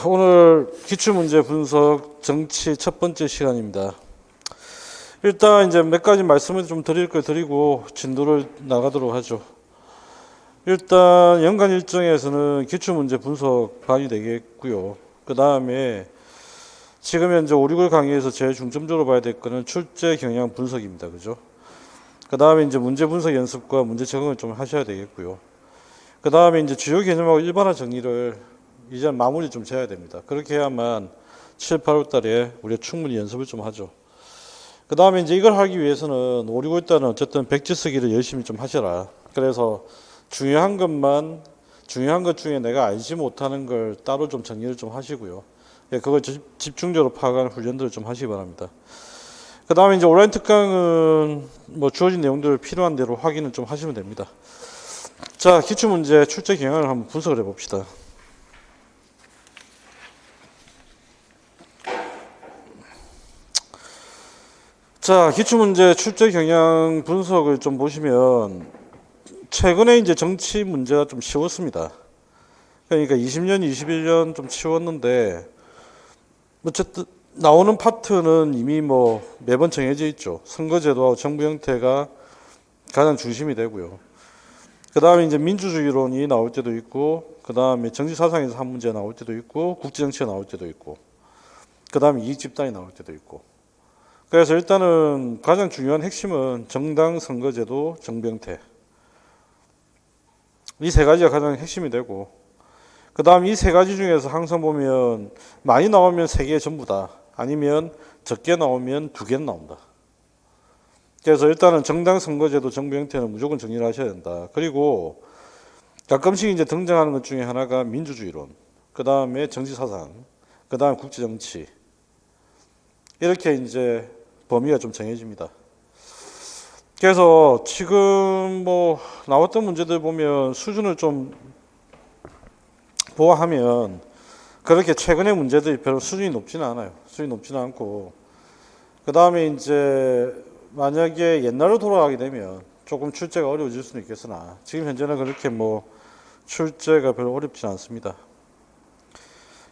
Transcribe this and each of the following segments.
오늘 기출문제 분석 정치 첫 번째 시간입니다. 일단 이제 몇 가지 말씀을 좀 드릴 걸 드리고 진도를 나가도록 하죠. 일단 연간 일정에서는 기출문제 분석 반이 되겠고요. 그 다음에 지금 현재 5, 6월 강의에서 제일 중점적으로 봐야 될 거는 출제 경향 분석입니다. 그죠? 그 다음에 이제 문제 분석 연습과 문제 적응을 좀 하셔야 되겠고요. 그 다음에 이제 주요 개념하고 일반화 정리를 이제 마무리 좀 지어야 됩니다. 그렇게 해야만 7, 8월 달에 우리가 충분히 연습을 좀 하죠. 그 다음에 이제 이걸 하기 위해서는 5, 6월 달은 어쨌든 백지 쓰기를 열심히 좀 하셔라. 그래서 중요한 것 중에 내가 알지 못하는 걸 따로 좀 정리를 좀 하시고요. 예, 그걸 집중적으로 파악하는 훈련들을 좀 하시기 바랍니다. 그 다음에 이제 온라인 특강은 뭐 주어진 내용들을 필요한 대로 확인을 좀 하시면 됩니다. 자, 기출문제 출제 경향을 한번 분석을 해봅시다. 자, 기출문제 출제 경향 분석을 좀 보시면 최근에 이제 정치 문제가 좀 쉬웠습니다. 그러니까 20년, 21년 좀 쉬웠는데 어쨌든 나오는 파트는 이미 뭐 매번 정해져 있죠. 선거제도하고 정부 형태가 가장 중심이 되고요. 그 다음에 이제 민주주의론이 나올 때도 있고, 그 다음에 정치사상에서 한 문제 나올 때도 있고, 국제정치가 나올 때도 있고, 그 다음에 이익집단이 나올 때도 있고. 그래서 일단은 가장 중요한 핵심은 정당 선거제도 정병태 이 세 가지가 가장 핵심이 되고, 그 다음 이 세 가지 중에서 항상 보면 많이 나오면 세 개 전부다, 아니면 적게 나오면 두 개는 나온다. 그래서 일단은 정당 선거제도 정병태는 무조건 정리를 하셔야 된다. 그리고 가끔씩 이제 등장하는 것 중에 하나가 민주주의론, 그 다음에 정치사상, 그 다음 국제정치, 이렇게 이제 범위가 좀 정해집니다. 그래서 지금 뭐 나왔던 문제들 보면 수준을 좀 보아하면 그렇게 최근의 문제들이 별로 수준이 높지는 않아요. 수준이 높지는 않고, 그 다음에 이제 만약에 옛날로 돌아가게 되면 조금 출제가 어려워질 수는 있겠으나 지금 현재는 그렇게 뭐 출제가 별로 어렵지는 않습니다.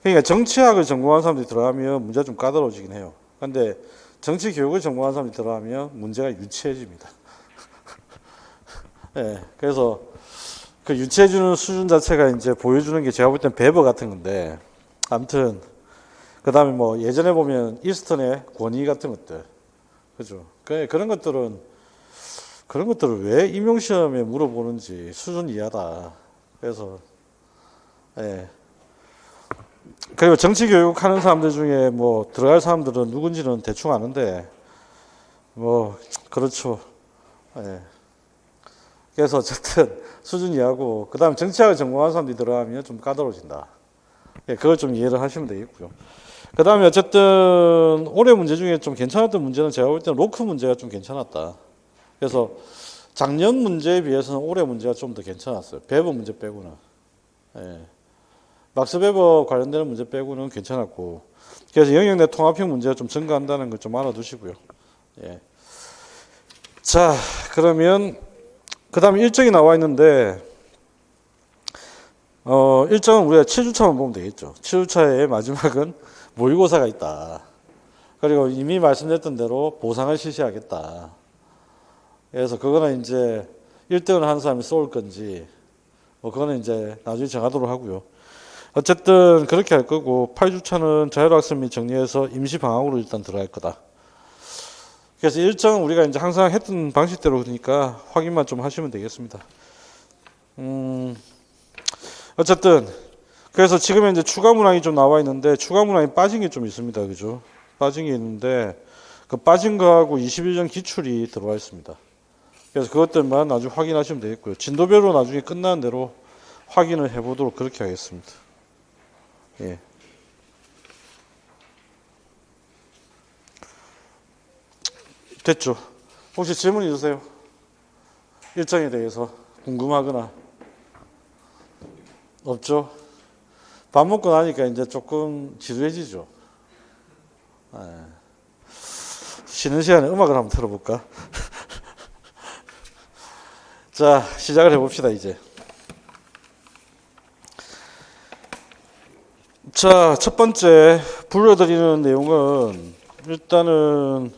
그러니까 정치학을 전공한 사람들이 들어가면 문제가 좀 까다로워지긴 해요. 근데 정치 교육을 전공한 사람이 들어가면 문제가 유치해집니다. 네, 그래서 그 유치해주는 수준 자체가 이제 보여주는 게 제가 볼 땐 베버 같은 건데, 아무튼 그 다음에 뭐 예전에 보면 이스턴의 권위 같은 것들, 그죠? 그런 것들을 왜 임용시험에 물어보는지 수준 이하다. 그래서 예. 그리고 정치 교육 하는 사람들 중에 뭐 들어갈 사람들은 누군지는 대충 아는데 뭐 그렇죠. 예. 그래서 어쨌든 수준 이하고, 그 다음 정치학을 전공한 사람들이 들어가면 좀 까다로워진다. 예, 그걸 좀 이해를 하시면 되겠고요. 그 다음에 어쨌든 올해 문제 중에 좀 괜찮았던 문제는 제가 볼 때는 로크 문제가 좀 괜찮았다. 그래서 작년 문제에 비해서는 올해 문제가 좀 더 괜찮았어요. 베버 문제 빼고는. 예. 막스 베버 관련되는 문제 빼고는 괜찮았고, 그래서 영역 내 통합형 문제가 좀 증가한다는 걸 좀 알아두시고요. 예. 자, 그러면 그 다음에 일정이 나와 있는데, 일정은 우리가 7주차만 보면 되겠죠. 7주차의 마지막은 모의고사가 있다. 그리고 이미 말씀드렸던 대로 보상을 실시하겠다. 그래서 그거는 이제 1등을 하는 사람이 쏠 건지, 뭐 그거는 이제 나중에 정하도록 하고요. 어쨌든 그렇게 할 거고, 8주차는 자율학습 및 정리해서 임시 방학으로 일단 들어갈 거다. 그래서 일정은 우리가 이제 항상 했던 방식대로 그러니까 확인만 좀 하시면 되겠습니다. 어쨌든 그래서 지금 이제 추가 문항이 좀 나와 있는데, 추가 문항이 빠진 게 좀 있습니다. 그죠? 빠진 게 있는데, 그 빠진 거하고 21년 기출이 들어와 있습니다. 그래서 그것들만 나중에 확인하시면 되겠고요. 진도별로 나중에 끝나는 대로 확인을 해보도록 그렇게 하겠습니다. 예. 됐죠? 혹시 질문 있으세요? 일정에 대해서 궁금하거나. 없죠? 밥 먹고 나니까 이제 조금 지루해지죠? 예. 쉬는 시간에 음악을 한번 틀어볼까? 자, 시작을 해봅시다, 이제. 자, 첫 번째 불러드리는 내용은 일단은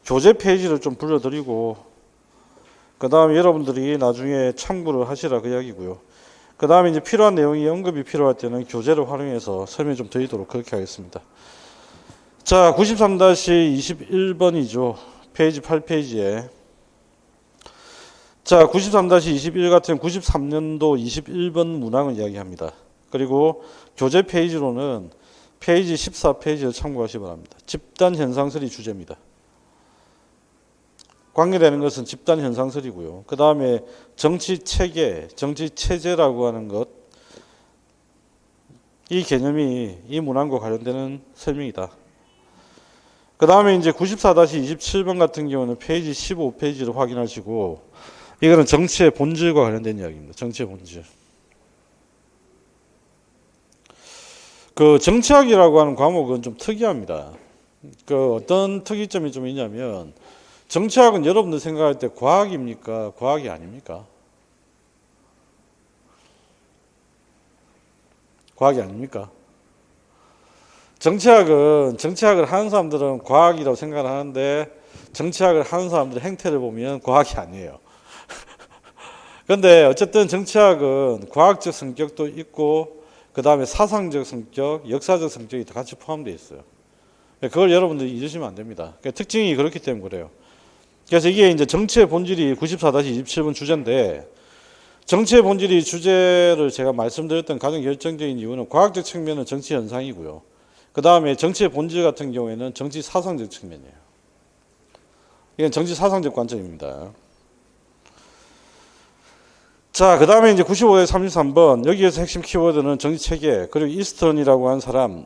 교재 페이지를 좀 불러드리고 그 다음에 여러분들이 나중에 참고를 하시라 그 이야기고요. 그 다음에 이제 필요한 내용이 언급이 필요할 때는 교재를 활용해서 설명 좀 드리도록 그렇게 하겠습니다. 자, 93-21번이죠. 페이지 8페이지에. 자, 93-21 같은 93년도 21번 문항을 이야기합니다. 그리고 교재 페이지로는 페이지 14페이지를 참고하시기 바랍니다. 집단 현상설이 주제입니다. 관계되는 것은 집단 현상설이고요. 그 다음에 정치 체계, 정치 체제라고 하는 것, 이 개념이 이 문항과 관련되는 설명이다. 그 다음에 이제 94-27번 같은 경우는 페이지 15페이지를 확인하시고, 이거는 정치의 본질과 관련된 이야기입니다. 정치의 본질. 그 정치학이라고 하는 과목은 좀 특이합니다. 그 어떤 특이점이 좀 있냐면, 정치학은 여러분들 생각할 때 과학입니까? 과학이 아닙니까? 과학이 아닙니까? 정치학을 하는 사람들은 과학이라고 생각을 하는데 정치학을 하는 사람들의 행태를 보면 과학이 아니에요. 그런데 어쨌든 정치학은 과학적 성격도 있고 그 다음에 사상적 성격, 역사적 성격이 같이 포함되어 있어요. 그걸 여러분들이 잊으시면 안 됩니다. 특징이 그렇기 때문에 그래요. 그래서 이게 이제 정치의 본질이 94-27번 주제인데, 정치의 본질이 주제를 제가 말씀드렸던 가장 결정적인 이유는 과학적 측면은 정치 현상이고요. 그 다음에 정치의 본질 같은 경우에는 정치 사상적 측면이에요. 이건 정치 사상적 관점입니다. 자, 그 다음에 이제 95-33번, 여기에서 핵심 키워드는 정치 체계, 그리고 이스턴이라고 하는 사람,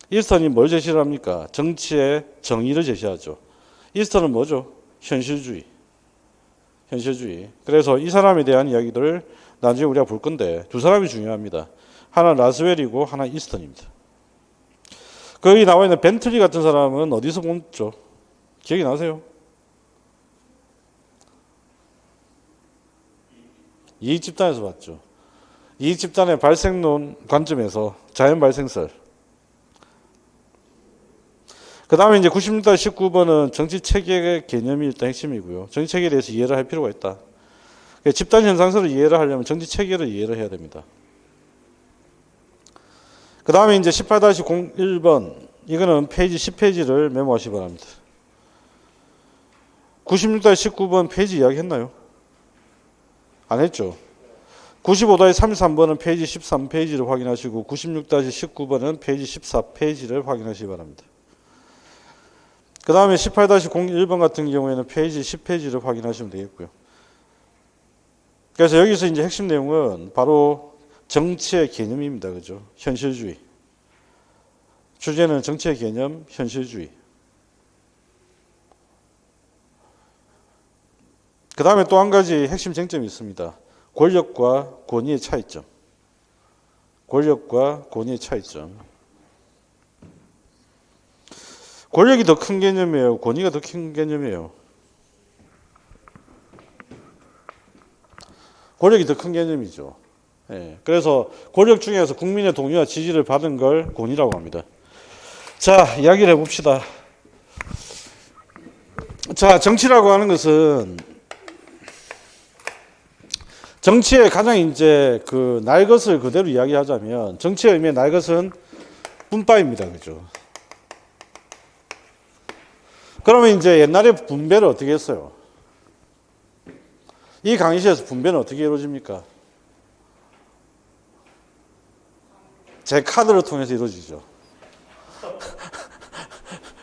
이스턴이 뭘 제시를 합니까? 정치의 정의를 제시하죠. 이스턴은 뭐죠? 현실주의. 그래서 이 사람에 대한 이야기들을 나중에 우리가 볼 건데 두 사람이 중요합니다. 하나 라스웰이고 하나 이스턴입니다. 거기 나와 있는 벤틀리 같은 사람은 어디서 본죠? 기억이 나세요? 이익 집단에서 봤죠. 이익 집단의 발생론 관점에서 자연 발생설. 그 다음에 이제 96-19번은 정치 체계의 개념이 일단 핵심이고요. 정치 체계에 대해서 이해를 할 필요가 있다. 집단 현상설을 이해를 하려면 정치 체계를 이해를 해야 됩니다. 그 다음에 이제 18-01번, 이거는 페이지 10페이지를 메모하시기 바랍니다. 96-19번 페이지 이야기 했나요? 안 했죠? 95-33번은 페이지 13페이지를 확인하시고 96-19번은 페이지 14페이지를 확인하시기 바랍니다. 그 다음에 18-01번 같은 경우에는 페이지 10페이지를 확인하시면 되겠고요. 그래서 여기서 이제 핵심 내용은 바로 정치의 개념입니다. 그죠? 현실주의. 주제는 정치의 개념, 현실주의. 그 다음에 또 한 가지 핵심 쟁점이 있습니다. 권력과 권위의 차이점. 권력과 권위의 차이점. 권력이 더 큰 개념이에요? 권위가 더 큰 개념이에요? 권력이 더 큰 개념이죠. 예, 그래서 권력 중에서 국민의 동의와 지지를 받은 걸 권위라고 합니다. 자, 이야기를 해봅시다. 자, 정치라고 하는 것은 정치의 가장 이제 그 날 것을 그대로 이야기하자면 정치의 의미의 날 것은 분파입니다. 그죠? 그러면 이제 옛날에 분배를 어떻게 했어요? 이 강의실에서 분배는 어떻게 이루어집니까? 제 카드를 통해서 이루어지죠.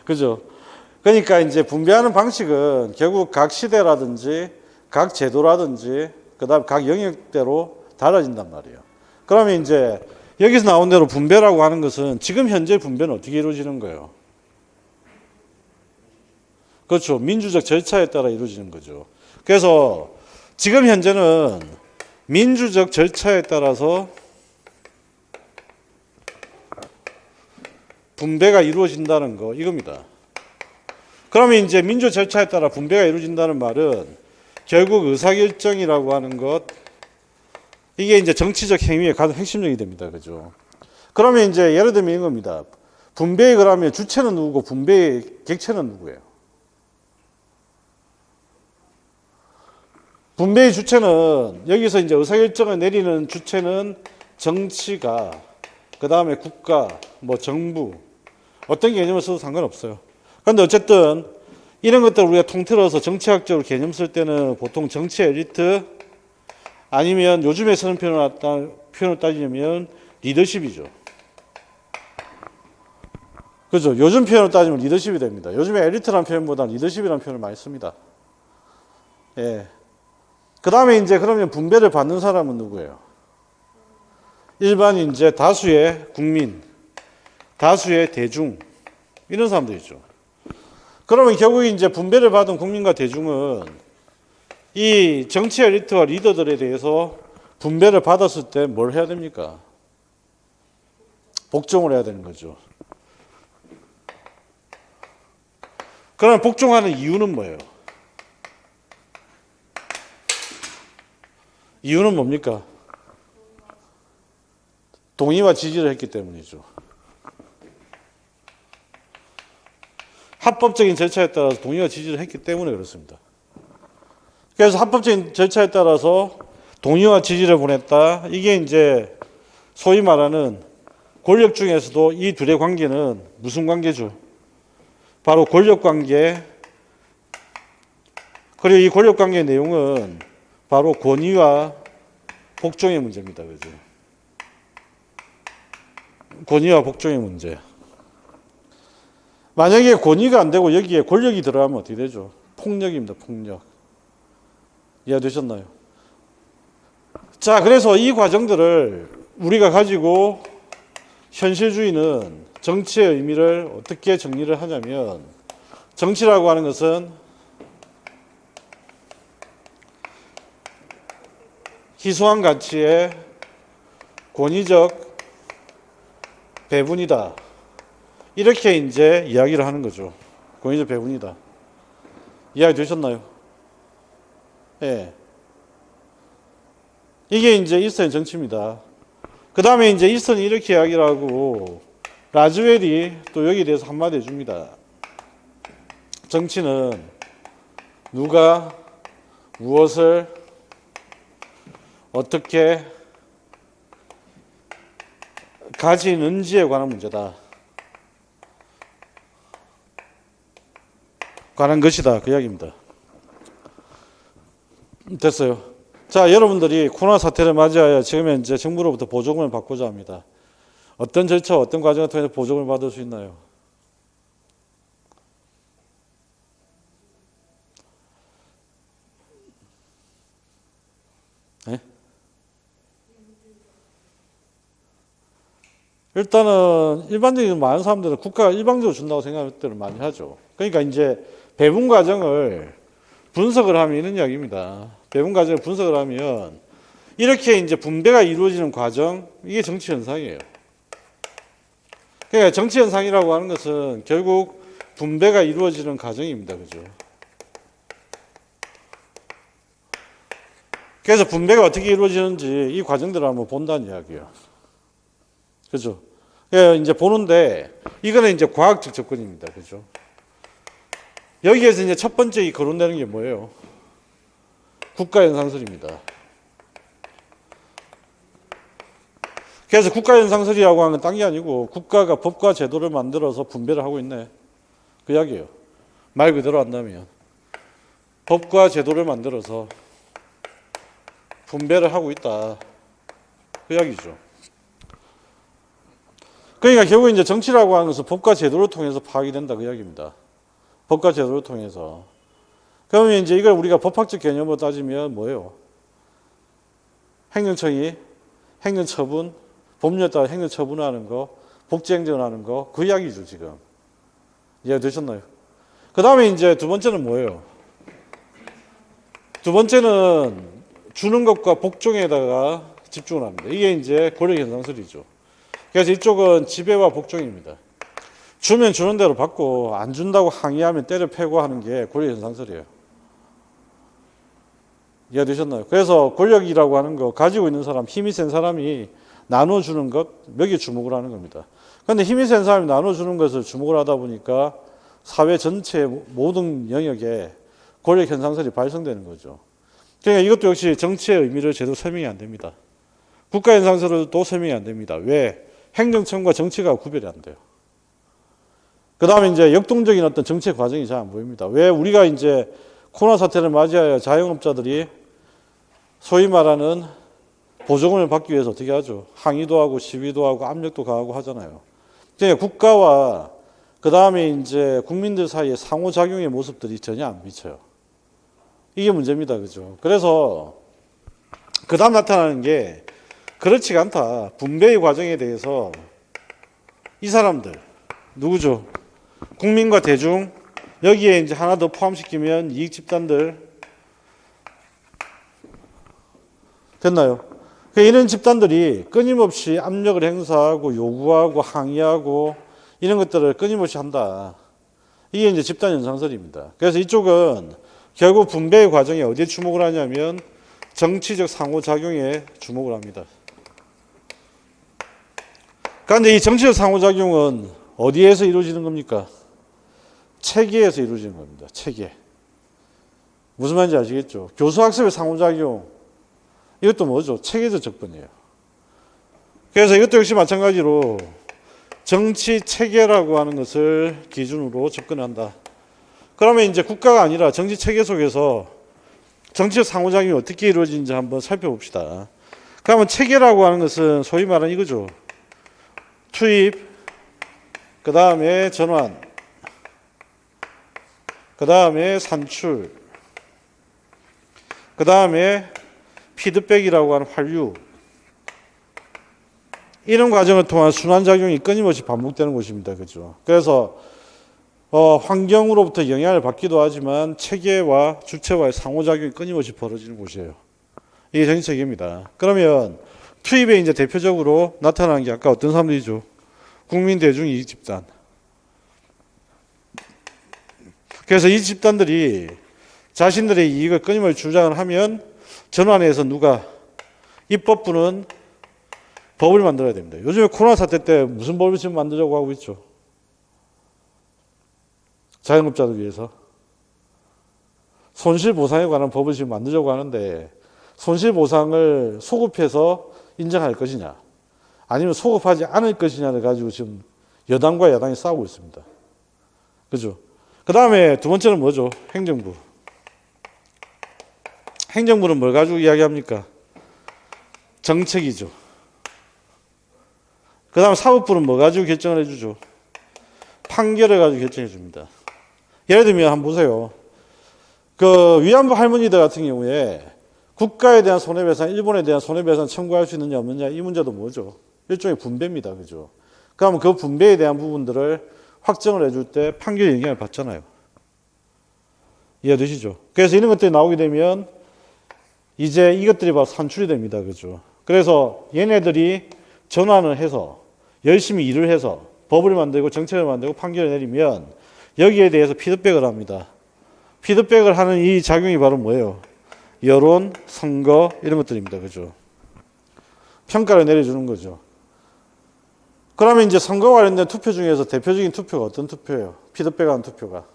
그죠? 그러니까 이제 분배하는 방식은 결국 각 시대라든지 각 제도라든지 그다음 각 영역대로 달라진단 말이에요. 그러면 이제 여기서 나온 대로 분배라고 하는 것은 지금 현재 분배는 어떻게 이루어지는 거예요? 그렇죠. 민주적 절차에 따라 이루어지는 거죠. 그래서 지금 현재는 민주적 절차에 따라서 분배가 이루어진다는 거 이겁니다. 그러면 이제 민주 절차에 따라 분배가 이루어진다는 말은 결국 의사결정이라고 하는 것 이게 이제 정치적 행위의 가장 핵심적이 됩니다. 그죠? 그러면 이제 예를 들면 이런 겁니다. 분배의 그러면 주체는 누구고 분배의 객체는 누구예요? 분배의 주체는 여기서 이제 의사결정을 내리는 주체는 정치가, 그 다음에 국가, 뭐 정부, 어떤 개념을 써도 상관없어요. 그런데 어쨌든 이런 것들을 우리가 통틀어서 정치학적으로 개념 쓸 때는 보통 정치 엘리트 아니면 요즘에 쓰는 표현을 따지면 리더십이죠. 그죠? 요즘 표현을 따지면 리더십이 됩니다. 요즘에 엘리트라는 표현보다 리더십이라는 표현을 많이 씁니다. 예. 그 다음에 이제 그러면 분배를 받는 사람은 누구예요? 일반인, 이제 다수의 국민, 다수의 대중, 이런 사람들이죠. 그러면 결국 이제 분배를 받은 국민과 대중은 이 정치 엘리트와 리더들에 대해서 분배를 받았을 때 뭘 해야 됩니까? 복종을 해야 되는 거죠. 그러면 복종하는 이유는 뭐예요? 이유는 뭡니까? 동의와 지지를 했기 때문이죠. 합법적인 절차에 따라서 동의와 지지를 했기 때문에 그렇습니다. 그래서 합법적인 절차에 따라서 동의와 지지를 보냈다. 이게 이제 소위 말하는 권력 중에서도 이 둘의 관계는 무슨 관계죠? 바로 권력 관계. 그리고 이 권력 관계의 내용은 바로 권위와 복종의 문제입니다. 그죠? 권위와 복종의 문제. 만약에 권위가 안 되고 여기에 권력이 들어가면 어떻게 되죠? 폭력입니다. 폭력. 이해되셨나요? 자, 그래서 이 과정들을 우리가 가지고 현실주의는 정치의 의미를 어떻게 정리를 하냐면, 정치라고 하는 것은 희소한 가치의 권위적 배분이다. 이렇게 이제 이야기를 하는 거죠. 권위적 배분이다. 이해가 되셨나요? 예. 이게 이제 일선의 정치입니다. 그 다음에 이제 일선이 이렇게 이야기를 하고, 라즈웰이 또 여기에 대해서 한마디 해줍니다. 정치는 누가 무엇을 어떻게 가지는지에 관한 문제다. 관한 것이다. 그 이야기입니다. 됐어요. 자, 여러분들이 코로나 사태를 맞이하여 지금 현재 정부로부터 보조금을 받고자 합니다. 어떤 절차, 어떤 과정을 통해서 보조금을 받을 수 있나요? 네? 일단은 일반적인 많은 사람들은 국가가 일방적으로 준다고 생각할 때를 많이 하죠. 그러니까 이제 배분 과정을 분석을 하면 이런 이야기입니다. 배분 과정을 분석을 하면 이렇게 이제 분배가 이루어지는 과정, 이게 정치 현상이에요. 그러니까 정치 현상이라고 하는 것은 결국 분배가 이루어지는 과정입니다. 그죠? 그래서 분배가 어떻게 이루어지는지 이 과정들을 한번 본다는 이야기예요. 그죠? 예, 이제 보는데 이거는 이제 과학적 접근입니다. 그죠? 여기에서 이제 첫 번째 이 거론되는 게 뭐예요? 국가연상설입니다. 그래서 국가연상설이라고 하는 건 딴 게 아니고 국가가 법과 제도를 만들어서 분배를 하고 있네. 그 이야기예요. 말 그대로 한다면 법과 제도를 만들어서 분배를 하고 있다. 그 이야기죠. 그러니까 결국 이제 정치라고 하는 것은 법과 제도를 통해서 파악이 된다. 그 이야기입니다. 법과 제도를 통해서. 그러면 이제 이걸 우리가 법학적 개념으로 따지면 뭐예요? 행정처이 행정처분, 법률에 따라 행정처분하는 거, 복지행정하는 거, 그 이야기죠, 지금. 이해되셨나요? 그 다음에 이제 두 번째는 뭐예요? 두 번째는 주는 것과 복종에다가 집중을 합니다. 이게 이제 권력현상설이죠. 그래서 이쪽은 지배와 복종입니다. 주면 주는 대로 받고 안 준다고 항의하면 때려 패고 하는 게 권력현상설이에요. 이해되셨나요? 그래서 권력이라고 하는 거 가지고 있는 사람, 힘이 센 사람이 나눠주는 것, 여기에 주목을 하는 겁니다. 그런데 힘이 센 사람이 나눠주는 것을 주목을 하다 보니까 사회 전체의 모든 영역에 권력 현상설이 발생되는 거죠. 그러니까 이것도 역시 정치의 의미를 제대로 설명이 안 됩니다. 국가 현상설도 설명이 안 됩니다. 왜? 행정청과 정치가 구별이 안 돼요. 그 다음에 이제 역동적인 어떤 정책 과정이 잘 안 보입니다. 왜? 우리가 이제 코로나 사태를 맞이하여 자영업자들이 소위 말하는 보조금을 받기 위해서 어떻게 하죠? 항의도 하고 시위도 하고 압력도 가하고 하잖아요. 그러니까 국가와 그 다음에 이제 국민들 사이의 상호작용의 모습들이 전혀 안 비쳐요. 이게 문제입니다. 그죠? 그래서 그 다음 나타나는 게 그렇지가 않다. 분배의 과정에 대해서 이 사람들, 누구죠? 국민과 대중, 여기에 이제 하나 더 포함시키면 이익 집단들, 됐나요? 이런 집단들이 끊임없이 압력을 행사하고 요구하고 항의하고 이런 것들을 끊임없이 한다. 이게 이제 집단 현상설입니다. 그래서 이쪽은 결국 분배의 과정에 어디에 주목을 하냐면 정치적 상호작용에 주목을 합니다. 그런데 이 정치적 상호작용은 어디에서 이루어지는 겁니까? 체계에서 이루어지는 겁니다. 체계. 무슨 말인지 아시겠죠? 교수학습의 상호작용. 이것도 뭐죠? 체계적 접근이에요. 그래서 이것도 역시 마찬가지로 정치 체계라고 하는 것을 기준으로 접근한다. 그러면 이제 국가가 아니라 정치 체계 속에서 정치적 상호작용이 어떻게 이루어지는지 한번 살펴봅시다. 그러면 체계라고 하는 것은 소위 말하는 이거죠. 투입, 그 다음에 전환, 그 다음에 산출, 그 다음에 피드백이라고 하는 환류, 이런 과정을 통한 순환작용이 끊임없이 반복되는 곳입니다. 그죠? 그래서 환경으로부터 영향을 받기도 하지만 체계와 주체와의 상호작용이 끊임없이 벌어지는 곳이에요. 이게 정치체계입니다. 그러면 투입에 이제 대표적으로 나타나는 게 아까 어떤 사람들이죠? 국민 대중 이익 집단. 그래서 이 집단들이 자신들의 이익을 끊임없이 주장을 하면 전환해서 누가 입법부는 법을 만들어야 됩니다. 요즘에 코로나 사태 때 무슨 법을 지금 만들려고 하고 있죠? 자영업자들 위해서 손실보상에 관한 법을 지금 만들려고 하는데 손실보상을 소급해서 인정할 것이냐 아니면 소급하지 않을 것이냐를 가지고 지금 여당과 야당이 싸우고 있습니다. 그죠? 그 다음에 두 번째는 뭐죠? 행정부. 행정부는 뭘 가지고 이야기합니까? 정책이죠. 그 다음 사법부는 뭐 가지고 결정을 해주죠? 판결을 가지고 결정해 줍니다. 예를 들면 한번 보세요. 그 위안부 할머니들 같은 경우에 국가에 대한 손해배상, 일본에 대한 손해배상 청구할 수 있느냐 없느냐 이 문제도 뭐죠? 일종의 분배입니다. 그죠? 그러면 그 분배에 대한 부분들을 확정을 해줄 때 판결의 영향을 받잖아요. 이해되시죠? 그래서 이런 것들이 나오게 되면 이제 이것들이 바로 산출이 됩니다. 그죠? 그래서 얘네들이 전환을 해서 열심히 일을 해서 법을 만들고 정책을 만들고 판결을 내리면 여기에 대해서 피드백을 합니다. 피드백을 하는 이 작용이 바로 뭐예요? 여론, 선거 이런 것들입니다. 그죠? 평가를 내려주는 거죠. 그러면 이제 선거 관련된 투표 중에서 대표적인 투표가 어떤 투표예요? 피드백하는 투표가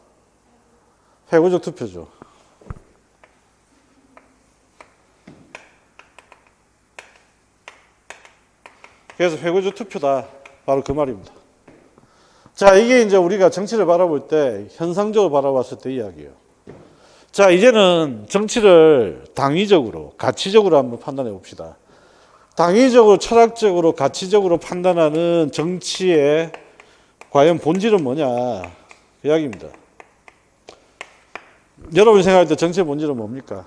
회고적 투표죠. 그래서 회고적 투표다. 바로 그 말입니다. 자, 이게 이제 우리가 정치를 바라볼 때 현상적으로 바라봤을 때 이야기예요. 자, 이제는 정치를 당위적으로, 가치적으로 한번 판단해 봅시다. 당위적으로, 철학적으로, 가치적으로 판단하는 정치의 과연 본질은 뭐냐? 그 이야기입니다. 여러분이 생각할 때 정치의 본질은 뭡니까?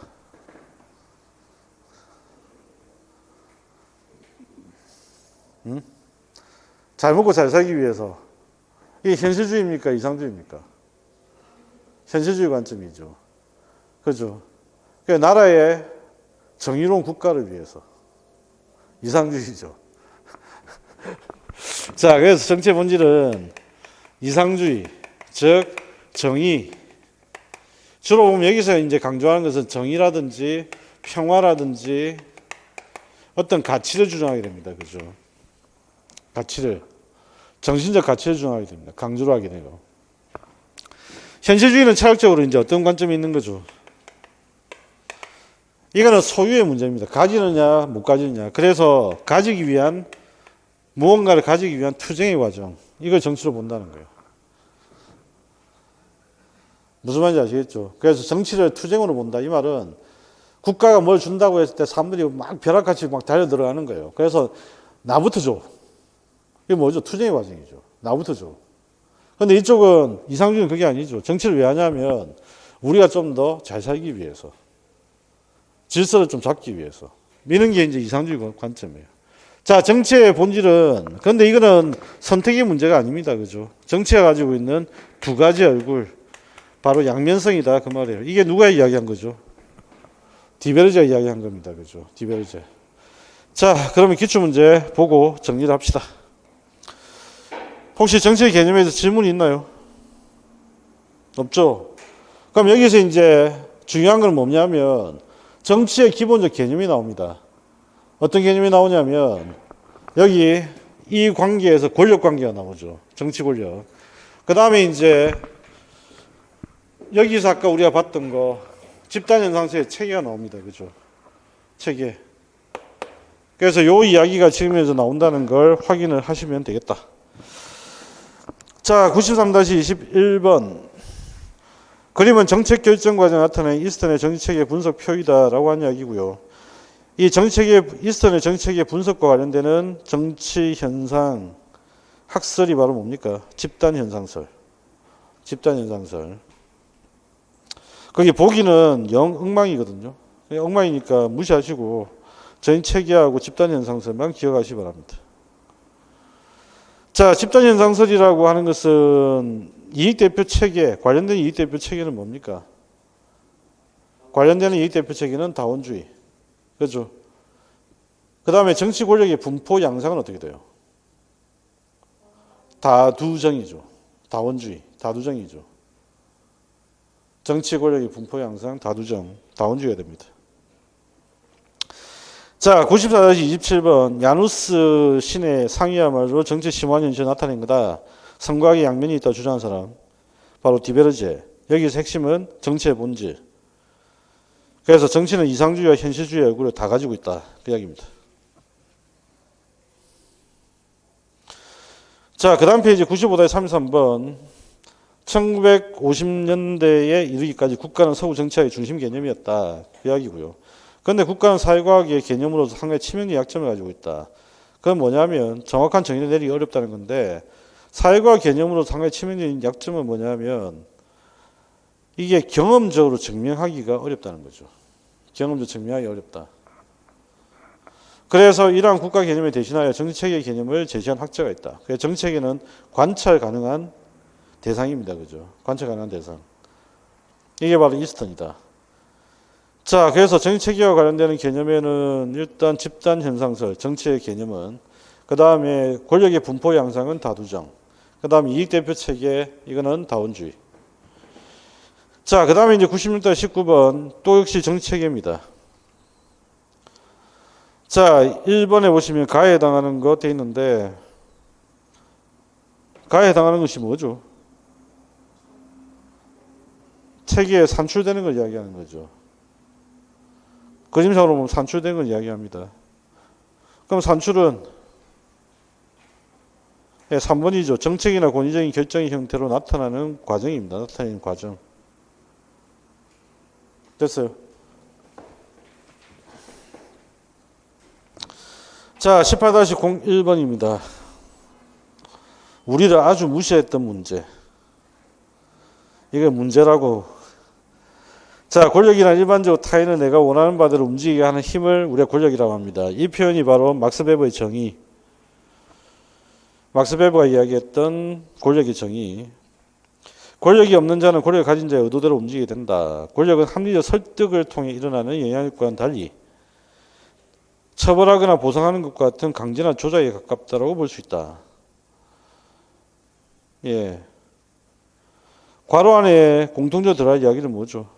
잘 먹고 잘 살기 위해서. 이게 현실주의입니까? 이상주의입니까? 현실주의 관점이죠. 그죠? 그러니까 나라의 정의로운 국가를 위해서. 이상주의죠. 자, 그래서 정치의 본질은 이상주의, 즉 정의. 주로 보면 여기서 이제 강조하는 것은 정의라든지 평화라든지 어떤 가치를 주장하게 됩니다. 그죠? 가치를. 정신적 가치를 주장하게 됩니다. 강조를 하게 되고. 현실주의는 철학적으로 이제 어떤 관점이 있는 거죠? 이거는 소유의 문제입니다. 가지느냐, 못 가지느냐. 그래서 가지기 위한, 무언가를 가지기 위한 투쟁의 과정. 이걸 정치로 본다는 거예요. 무슨 말인지 아시겠죠? 그래서 정치를 투쟁으로 본다. 이 말은 국가가 뭘 준다고 했을 때 사람들이 막 벼락같이 막 달려 들어가는 거예요. 그래서 나부터 줘. 이게 뭐죠? 투쟁의 과정이죠. 나부터 줘. 근데 이쪽은 이상주의는 그게 아니죠. 정치를 왜 하냐면 우리가 좀 더 잘 살기 위해서. 질서를 좀 잡기 위해서. 미는 게 이제 이상주의 관점이에요. 자, 정치의 본질은, 그런데 이거는 선택의 문제가 아닙니다. 그죠? 정치가 가지고 있는 두 가지 얼굴. 바로 양면성이다. 그 말이에요. 이게 누가 이야기한 거죠? 디베르제가 이야기한 겁니다. 그죠? 디베르제. 자, 그러면 기출문제 보고 정리를 합시다. 혹시 정치의 개념에 대해서 질문이 있나요? 없죠? 그럼 여기서 이제 중요한 건 뭐냐면 정치의 기본적 개념이 나옵니다. 어떤 개념이 나오냐면 여기 이 관계에서 권력 관계가 나오죠. 정치 권력. 그 다음에 이제 여기서 아까 우리가 봤던 거 집단현상세의 체계가 나옵니다. 그죠? 체계. 그래서 요 이야기가 지금에서 나온다는 걸 확인을 하시면 되겠다. 자, 93-21번. 그림은 정책 결정 과정에 나타낸 이스턴의 정치체계 분석 표이다라고 하는 이야기고요. 이 정치체계, 이스턴의 정치체계 분석과 관련되는 정치 현상 학설이 바로 뭡니까? 집단현상설. 집단현상설. 거기 보기는 영 엉망이거든요. 엉망이니까 무시하시고 전체계하고 집단현상설만 기억하시기 바랍니다. 자, 집단현상설이라고 하는 것은 이익대표 체계, 관련된 이익대표 체계는 뭡니까? 관련되는 이익대표 체계는 다원주의. 그렇죠? 그 다음에 정치 권력의 분포 양상은 어떻게 돼요? 다두정이죠. 다원주의, 다두정이죠. 정치 권력의 분포 양상, 다두정, 다원주의가 됩니다. 자, 94-27번. 야누스 신의 상이야말로 정치 심오한 현실을 나타낸 거다. 성과학의 양면이 있다 주장한 사람. 바로 디베르제. 여기서 핵심은 정치의 본질. 그래서 정치는 이상주의와 현실주의의 얼굴을 다 가지고 있다. 그 이야기입니다. 자, 그 다음 페이지 95-33번. 1950년대에 이르기까지 국가는 서구 정치학의 중심 개념이었다. 그 이야기고요. 그런데 국가는 사회과학의 개념으로서 상당히 치명적 약점을 가지고 있다. 그건 뭐냐면 정확한 정의를 내리기 어렵다는 건데 사회과학 개념으로 상당히 치명적인 약점은 뭐냐면 이게 경험적으로 증명하기가 어렵다는 거죠. 경험적으로 증명하기 어렵다. 그래서 이러한 국가 개념에 대신하여 정치체계 개념을 제시한 학자가 있다. 그래서 정치체계는 관찰 가능한 대상입니다. 그죠? 관찰 가능한 대상. 이게 바로 이스턴이다. 자, 그래서 정치체계와 관련되는 개념에는 일단 집단현상설, 정치의 개념은 그 다음에 권력의 분포 양상은 다두정, 그 다음에 이익대표체계, 이거는 다원주의. 자, 그 다음에 이제 96-19번 또 역시 정치체계입니다. 자, 1번에 보시면 가해에 해당하는 거 돼 있는데 가해에 해당하는 것이 뭐죠? 체계에 산출되는 걸 이야기하는 거죠. 그림상으로 보면 산출된 걸 이야기합니다. 그럼 산출은 3번이죠. 정책이나 권위적인 결정의 형태로 나타나는 과정입니다. 나타내는 과정. 됐어요. 자, 18-01번입니다. 우리를 아주 무시했던 문제. 이게 문제라고. 자, 권력이란 일반적으로 타인은 내가 원하는 바대로 움직이게 하는 힘을 우리가 권력이라고 합니다. 이 표현이 바로 막스 베버의 정의. 막스 베버가 이야기했던 권력의 정의. 권력이 없는 자는 권력을 가진 자의 의도대로 움직이게 된다. 권력은 합리적 설득을 통해 일어나는 영향력과는 달리 처벌하거나 보상하는 것과 같은 강제나 조작에 가깝다고 볼 수 있다. 예. 괄호 안에 공통적으로 들어갈 이야기는 뭐죠?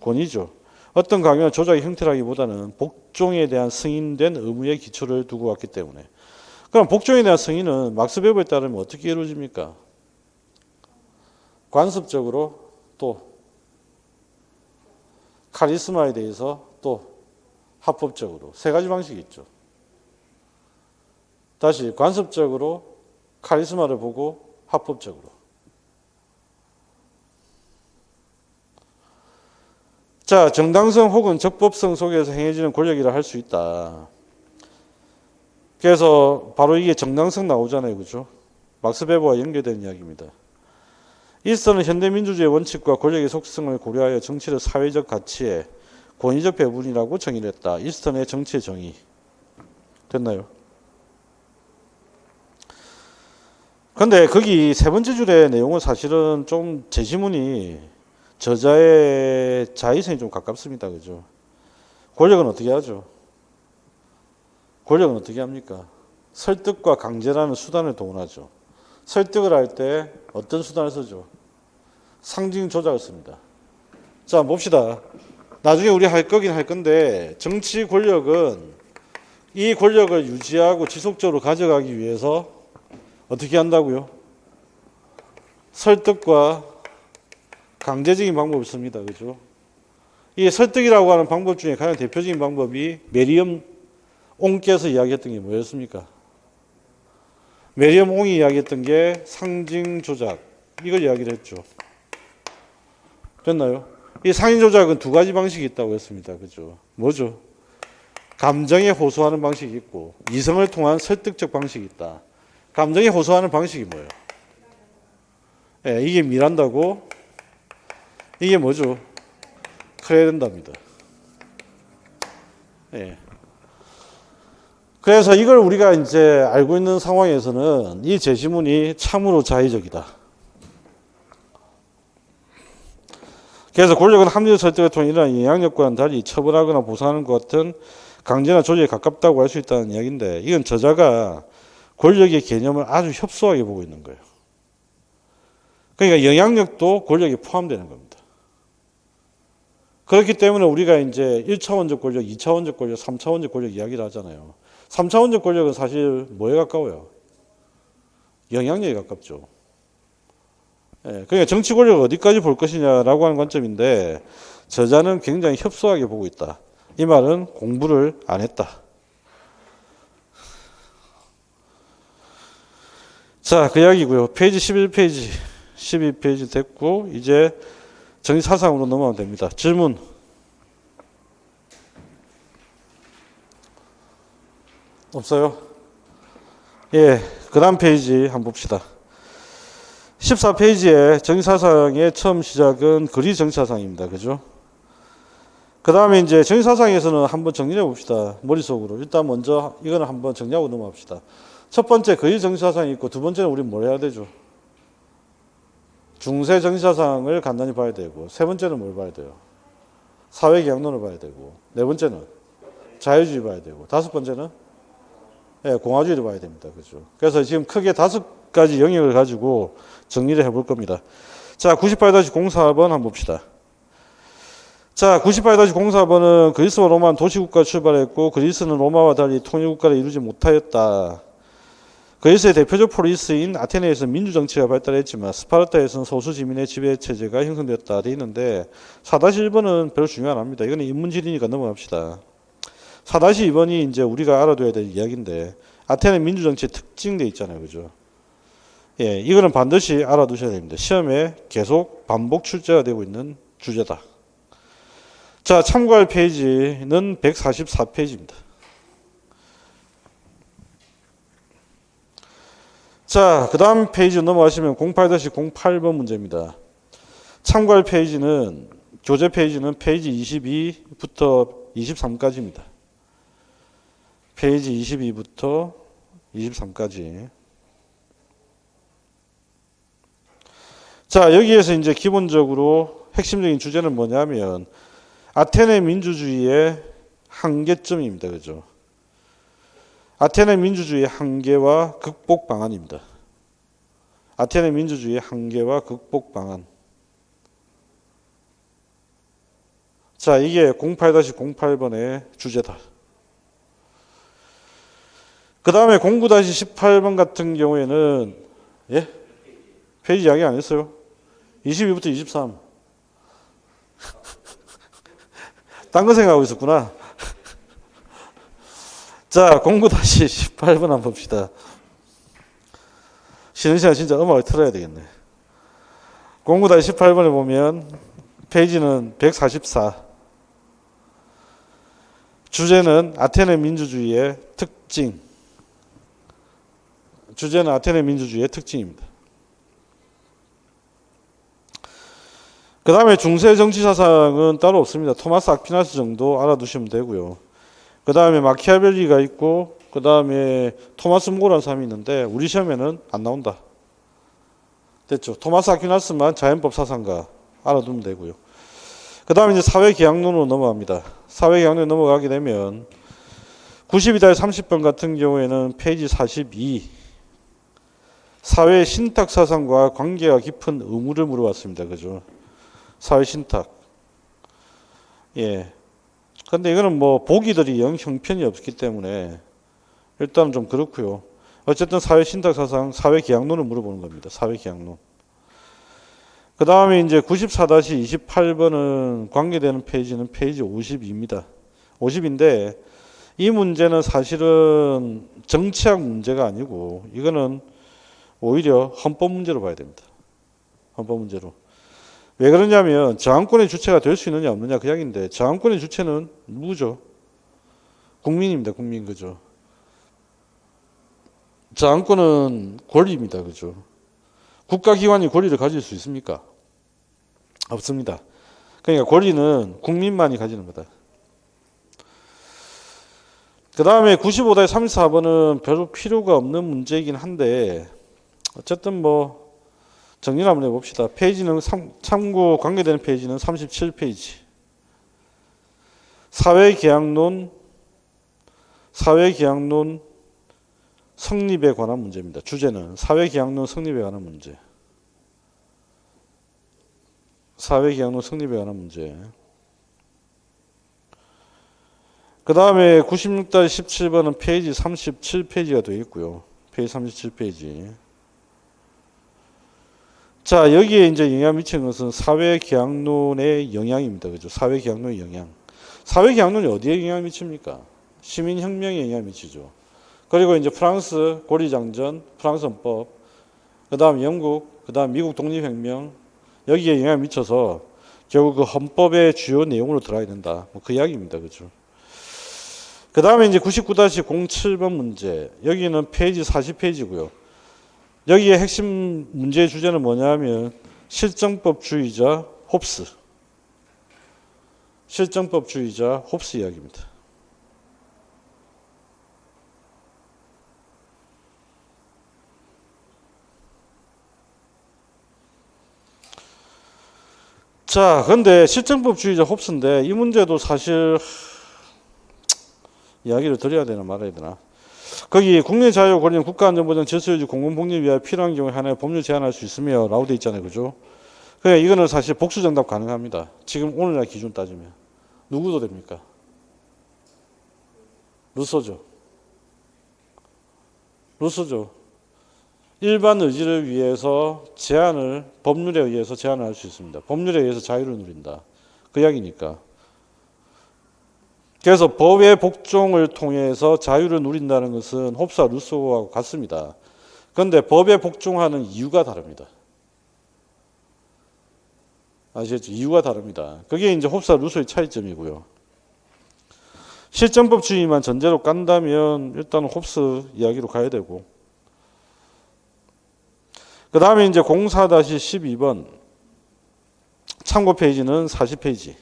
권위죠. 어떤 강요나 조작의 형태라기보다는 복종에 대한 승인된 의무의 기초를 두고 왔기 때문에. 그럼 복종에 대한 승인은 막스 베버에 따르면 어떻게 이루어집니까? 관습적으로, 또 카리스마에 대해서, 또 합법적으로 세 가지 방식이 있죠. 다시 관습적으로, 카리스마를 보고 합법적으로. 자, 정당성 혹은 적법성 속에서 행해지는 권력이라 할 수 있다. 그래서 바로 이게 정당성 나오잖아요. 그죠? 막스 베버와 연결된 이야기입니다. 이스터는 현대민주주의 원칙과 권력의 속성을 고려하여 정치를 사회적 가치의 권위적 배분이라고 정의했다. 이스턴의 정치의 정의. 됐나요? 근데 거기 세 번째 줄의 내용은 사실은 좀 제시문이 저자의 자의성이 좀 가깝습니다. 그죠? 권력은 어떻게 하죠? 권력은 어떻게 합니까? 설득과 강제라는 수단을 동원하죠. 설득을 할 때 어떤 수단을 쓰죠? 상징 조작을 씁니다. 자, 봅시다. 나중에 우리 할 거긴 할 건데 정치 권력은 이 권력을 유지하고 지속적으로 가져가기 위해서 어떻게 한다고요? 설득과 강제적인 방법을 씁니다. 그죠? 이 설득이라고 하는 방법 중에 가장 대표적인 방법이 메리엄 옹께서 이야기했던 게 뭐였습니까? 메리엄 옹이 이야기했던 게 상징 조작. 이걸 이야기를 했죠. 됐나요? 이 상징 조작은 두 가지 방식이 있다고 했습니다. 그죠? 뭐죠? 감정에 호소하는 방식이 있고 이성을 통한 설득적 방식이 있다. 감정에 호소하는 방식이 뭐예요? 예, 이게 미란다고, 이게 뭐죠? 크레덴다입니다. 예. 그래서 이걸 우리가 이제 알고 있는 상황에서는 이 제시문이 참으로 자의적이다. 그래서 권력은 합리적 설득을 통해 일어나는 영향력과는 달리 처벌하거나 보상하는 것 같은 강제나 조직에 가깝다고 할 수 있다는 이야기인데, 이건 저자가 권력의 개념을 아주 협소하게 보고 있는 거예요. 그러니까 영향력도 권력에 포함되는 겁니다. 그렇기 때문에 우리가 이제 1차원적 권력, 2차원적 권력, 3차원적 권력 이야기를 하잖아요. 3차원적 권력은 사실 뭐에 가까워요? 영향력에 가깝죠. 예, 그러니까 정치 권력을 어디까지 볼 것이냐라고 하는 관점인데 저자는 굉장히 협소하게 보고 있다. 이 말은 공부를 안 했다. 자, 그 이야기고요. 페이지 11페이지, 12페이지 됐고 이제 정의사상으로 넘어가면 됩니다. 질문. 없어요? 예, 그 다음 페이지 한번 봅시다. 14페이지에 정의사상의 처음 시작은 그리 정치사상입니다. 그죠? 그 다음에 이제 정의사상에서는 한번 정리해 봅시다. 머릿속으로. 일단 먼저 이거는 한번 정리하고 넘어갑시다. 첫 번째 그리 정치사상이 있고 두 번째는 우리 뭘 해야 되죠? 중세 정치사상을 간단히 봐야 되고 세 번째는 뭘 봐야 돼요? 사회계약론을 봐야 되고 네 번째는 자유주의 봐야 되고 다섯 번째는 예, 공화주의를 봐야 됩니다. 그죠? 그래서 지금 크게 5가지 영역을 가지고 정리를 해볼 겁니다. 자, 98-04번 한번 봅시다. 자, 98-04번은 그리스와 로마는 도시국가를 출발했고 그리스는 로마와 달리 통일국가를 이루지 못하였다. 그리스의 대표적 포리스인 아테네에서 민주정치가 발달했지만 스파르타에서는 소수 지민의 지배체제가 형성되었다 돼 있는데 4-1번은 별로 중요 안 합니다. 이거는 인문지리니까 넘어갑시다. 4-2번이 이제 우리가 알아둬야 될 이야기인데 아테네 민주정치의 특징 돼 있잖아요. 그죠? 예, 이거는 반드시 알아두셔야 됩니다. 시험에 계속 반복 출제가 되고 있는 주제다. 자, 참고할 페이지는 144페이지입니다. 자, 그 다음 페이지 넘어가시면 08-08번 문제입니다. 참고할 페이지는 교재 페이지는 페이지 22부터 23까지입니다. 페이지 22부터 23까지. 자, 여기에서 이제 기본적으로 핵심적인 주제는 뭐냐면 아테네 민주주의의 한계점입니다. 그죠? 아테네 민주주의의 한계와 극복 방안입니다. 아테네 민주주의의 한계와 극복 방안. 자, 이게 08-08번의 주제다. 그 다음에 09-18번 같은 경우에는, 예? 페이지 이야기 안 했어요. 22부터 23. 딴 거 생각하고 있었구나. 자, 09-18번 한번 봅시다. 쉬는 시간 진짜 음악을 틀어야 되겠네. 09-18번에 보면 페이지는 144. 주제는 아테네 민주주의의 특징. 주제는 아테네 민주주의의 특징입니다. 그 다음에 중세 정치 사상은 따로 없습니다. 토마스 아퀴나스 정도 알아두시면 되고요. 그 다음에 마키아벨리가 있고, 그 다음에 토마스 모라는 사람이 있는데 우리 시험에는 안 나온다. 됐죠? 토마스 아퀴나스만 자연법 사상가 알아두면 되고요. 그 다음에 이제 사회계약론으로 넘어갑니다. 사회계약론에 넘어가게 되면 92-30번 같은 경우에는 페이지 42. 사회 신탁 사상과 관계가 깊은 의무를 물어봤습니다. 그죠? 사회 신탁. 예. 근데 이거는 뭐 보기들이 영 형편이 없기 때문에 일단은 좀 그렇고요. 어쨌든 사회 신탁 사상, 사회 계약론을 물어보는 겁니다. 사회 계약론. 그 다음에 이제 94-28번은 관계되는 페이지는 페이지 52입니다. 50인데 이 문제는 사실은 정치학 문제가 아니고 이거는 오히려 헌법 문제로 봐야 됩니다. 헌법 문제로. 왜 그러냐면 저항권의 주체가 될 수 있느냐 없느냐 그 이야기인데 저항권의 주체는 누구죠? 국민입니다. 국민. 그죠? 저항권은 권리입니다. 그죠? 국가기관이 권리를 가질 수 있습니까? 없습니다. 그러니까 권리는 국민만이 가지는 거다. 그 다음에 95-34번은 별로 필요가 없는 문제이긴 한데 어쨌든 뭐 정리를 한번 해봅시다. 페이지는 참고 관계되는 페이지는 37페이지. 사회계약론 성립에 관한 문제입니다. 주제는 사회계약론 성립에 관한 문제. 사회계약론 성립에 관한 문제. 그 다음에 96-17번은 페이지 37페이지가 되어 있고요. 페이지 37페이지. 자, 여기에 이제 영향 미치는 것은 사회계약론의 영향입니다. 그죠? 사회계약론의 영향. 사회계약론이 어디에 영향을 미칩니까? 시민혁명에 영향을 미치죠. 그리고 이제 프랑스 고리장전, 프랑스 헌법, 그 다음 영국, 그 다음 미국 독립혁명, 여기에 영향을 미쳐서 결국 그 헌법의 주요 내용으로 들어가야 된다. 뭐 그 이야기입니다. 그죠? 그 다음에 이제 99-07번 문제. 여기는 페이지 40페이지고요. 여기에 핵심 문제의 주제는 뭐냐면 실정법주의자 홉스. 실정법주의자 홉스 이야기입니다. 자, 근데 실정법주의자 홉스인데 이 문제도 사실 이야기를 드려야 되나 말아야 되나. 거기 국민 자유 권리는 국가안전보장 질서유지 공공복리를 위하여 필요한 경우에 하나의 법률 제한할 수 있으며 라고 돼 있잖아요. 그죠? 그러니까 이거는 사실 복수정답 가능합니다. 지금 오늘날 기준 따지면. 누구도 됩니까? 루소죠. 루소죠. 일반 의지를 위해서 법률에 의해서 제한을 할 수 있습니다. 법률에 의해서 자유를 누린다. 그 이야기니까. 그래서 법의 복종을 통해서 자유를 누린다는 것은 홉스와 루소하고 같습니다. 그런데 법에 복종하는 이유가 다릅니다. 아시겠죠? 이유가 다릅니다. 그게 이제 홉스와 루소의 차이점이고요. 실정법주의만 전제로 깐다면 일단 홉스 이야기로 가야 되고. 그 다음에 이제 04-12번 참고 페이지는 40페이지.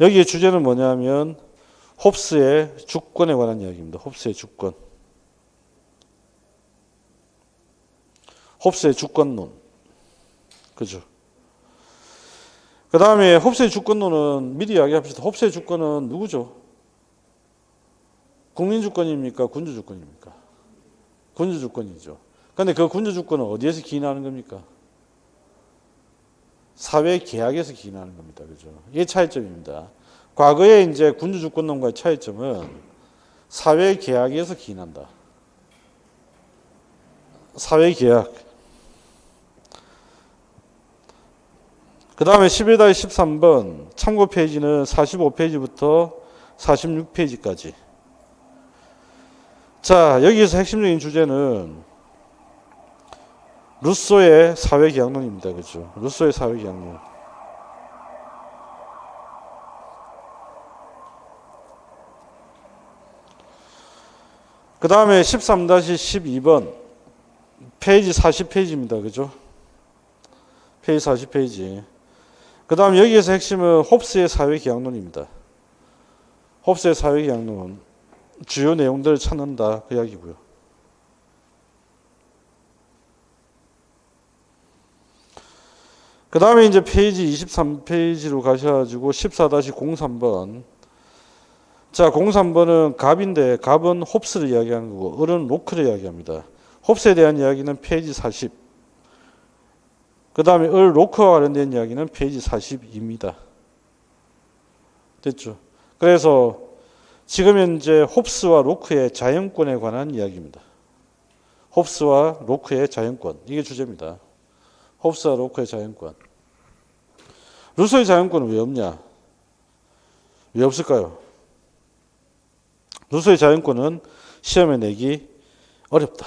여기에 주제는 뭐냐면 홉스의 주권에 관한 이야기입니다. 홉스의 주권. 홉스의 주권론. 그죠? 그 다음에 홉스의 주권론은 미리 이야기합시다. 홉스의 주권은 누구죠? 국민주권입니까? 군주주권입니까? 군주주권이죠. 그런데 그 군주주권은 어디에서 기인하는 겁니까? 사회 계약에서 기인하는 겁니다. 그죠? 이게 차이점입니다. 과거에 이제 군주주권론과의 차이점은 사회 계약에서 기인한다. 사회 계약. 그 다음에 11-13번 참고 페이지는 45페이지부터 46페이지까지. 자, 여기에서 핵심적인 주제는 루소의 사회계약론입니다. 그죠? 루소의 사회계약론. 그 다음에 13-12번 페이지 40페이지입니다. 그죠? 페이지 40페이지. 그 다음 여기에서 핵심은 홉스의 사회계약론입니다. 홉스의 사회계약론. 주요 내용들을 찾는다. 그 이야기고요. 그 다음에 이제 페이지 23페이지로 가셔가지고 14-03번. 자, 03번은 갑인데 갑은 홉스를 이야기하는 거고 을은 로크를 이야기합니다. 홉스에 대한 이야기는 페이지 40. 그 다음에 을 로크와 관련된 이야기는 페이지 42입니다. 됐죠? 그래서 지금 현재 홉스와 로크의 자연권에 관한 이야기입니다. 홉스와 로크의 자연권. 이게 주제입니다. 홉스와 로크의 자연권. 루소의 자연권은 왜 없냐? 왜 없을까요? 루소의 자연권은 시험에 내기 어렵다.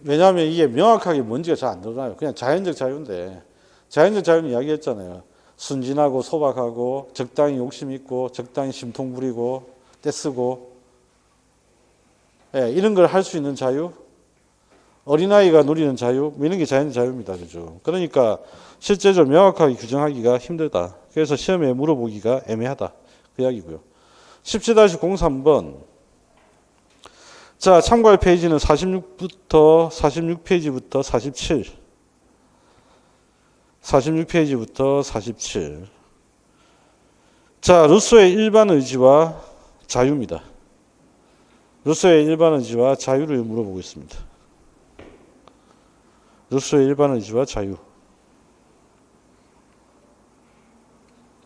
왜냐하면 이게 명확하게 뭔지가 잘 안 드러나요. 그냥 자연적 자유인데, 자연적 자유는 이야기했잖아요. 순진하고 소박하고 적당히 욕심 있고 적당히 심통 부리고 떼쓰고, 예, 이런 걸 할 수 있는 자유, 어린아이가 누리는 자유, 이런 게 자연적 자유입니다. 그죠? 그러니까 실제적으로 명확하게 규정하기가 힘들다. 그래서 시험에 물어보기가 애매하다. 그 이야기고요. 17-03번. 자, 참고할 페이지는 46페이지부터 47. 46페이지부터 47. 자, 루소의 일반 의지와 자유입니다. 루소의 일반 의지와 자유를 물어보고 있습니다. 루소의 일반 의지와 자유.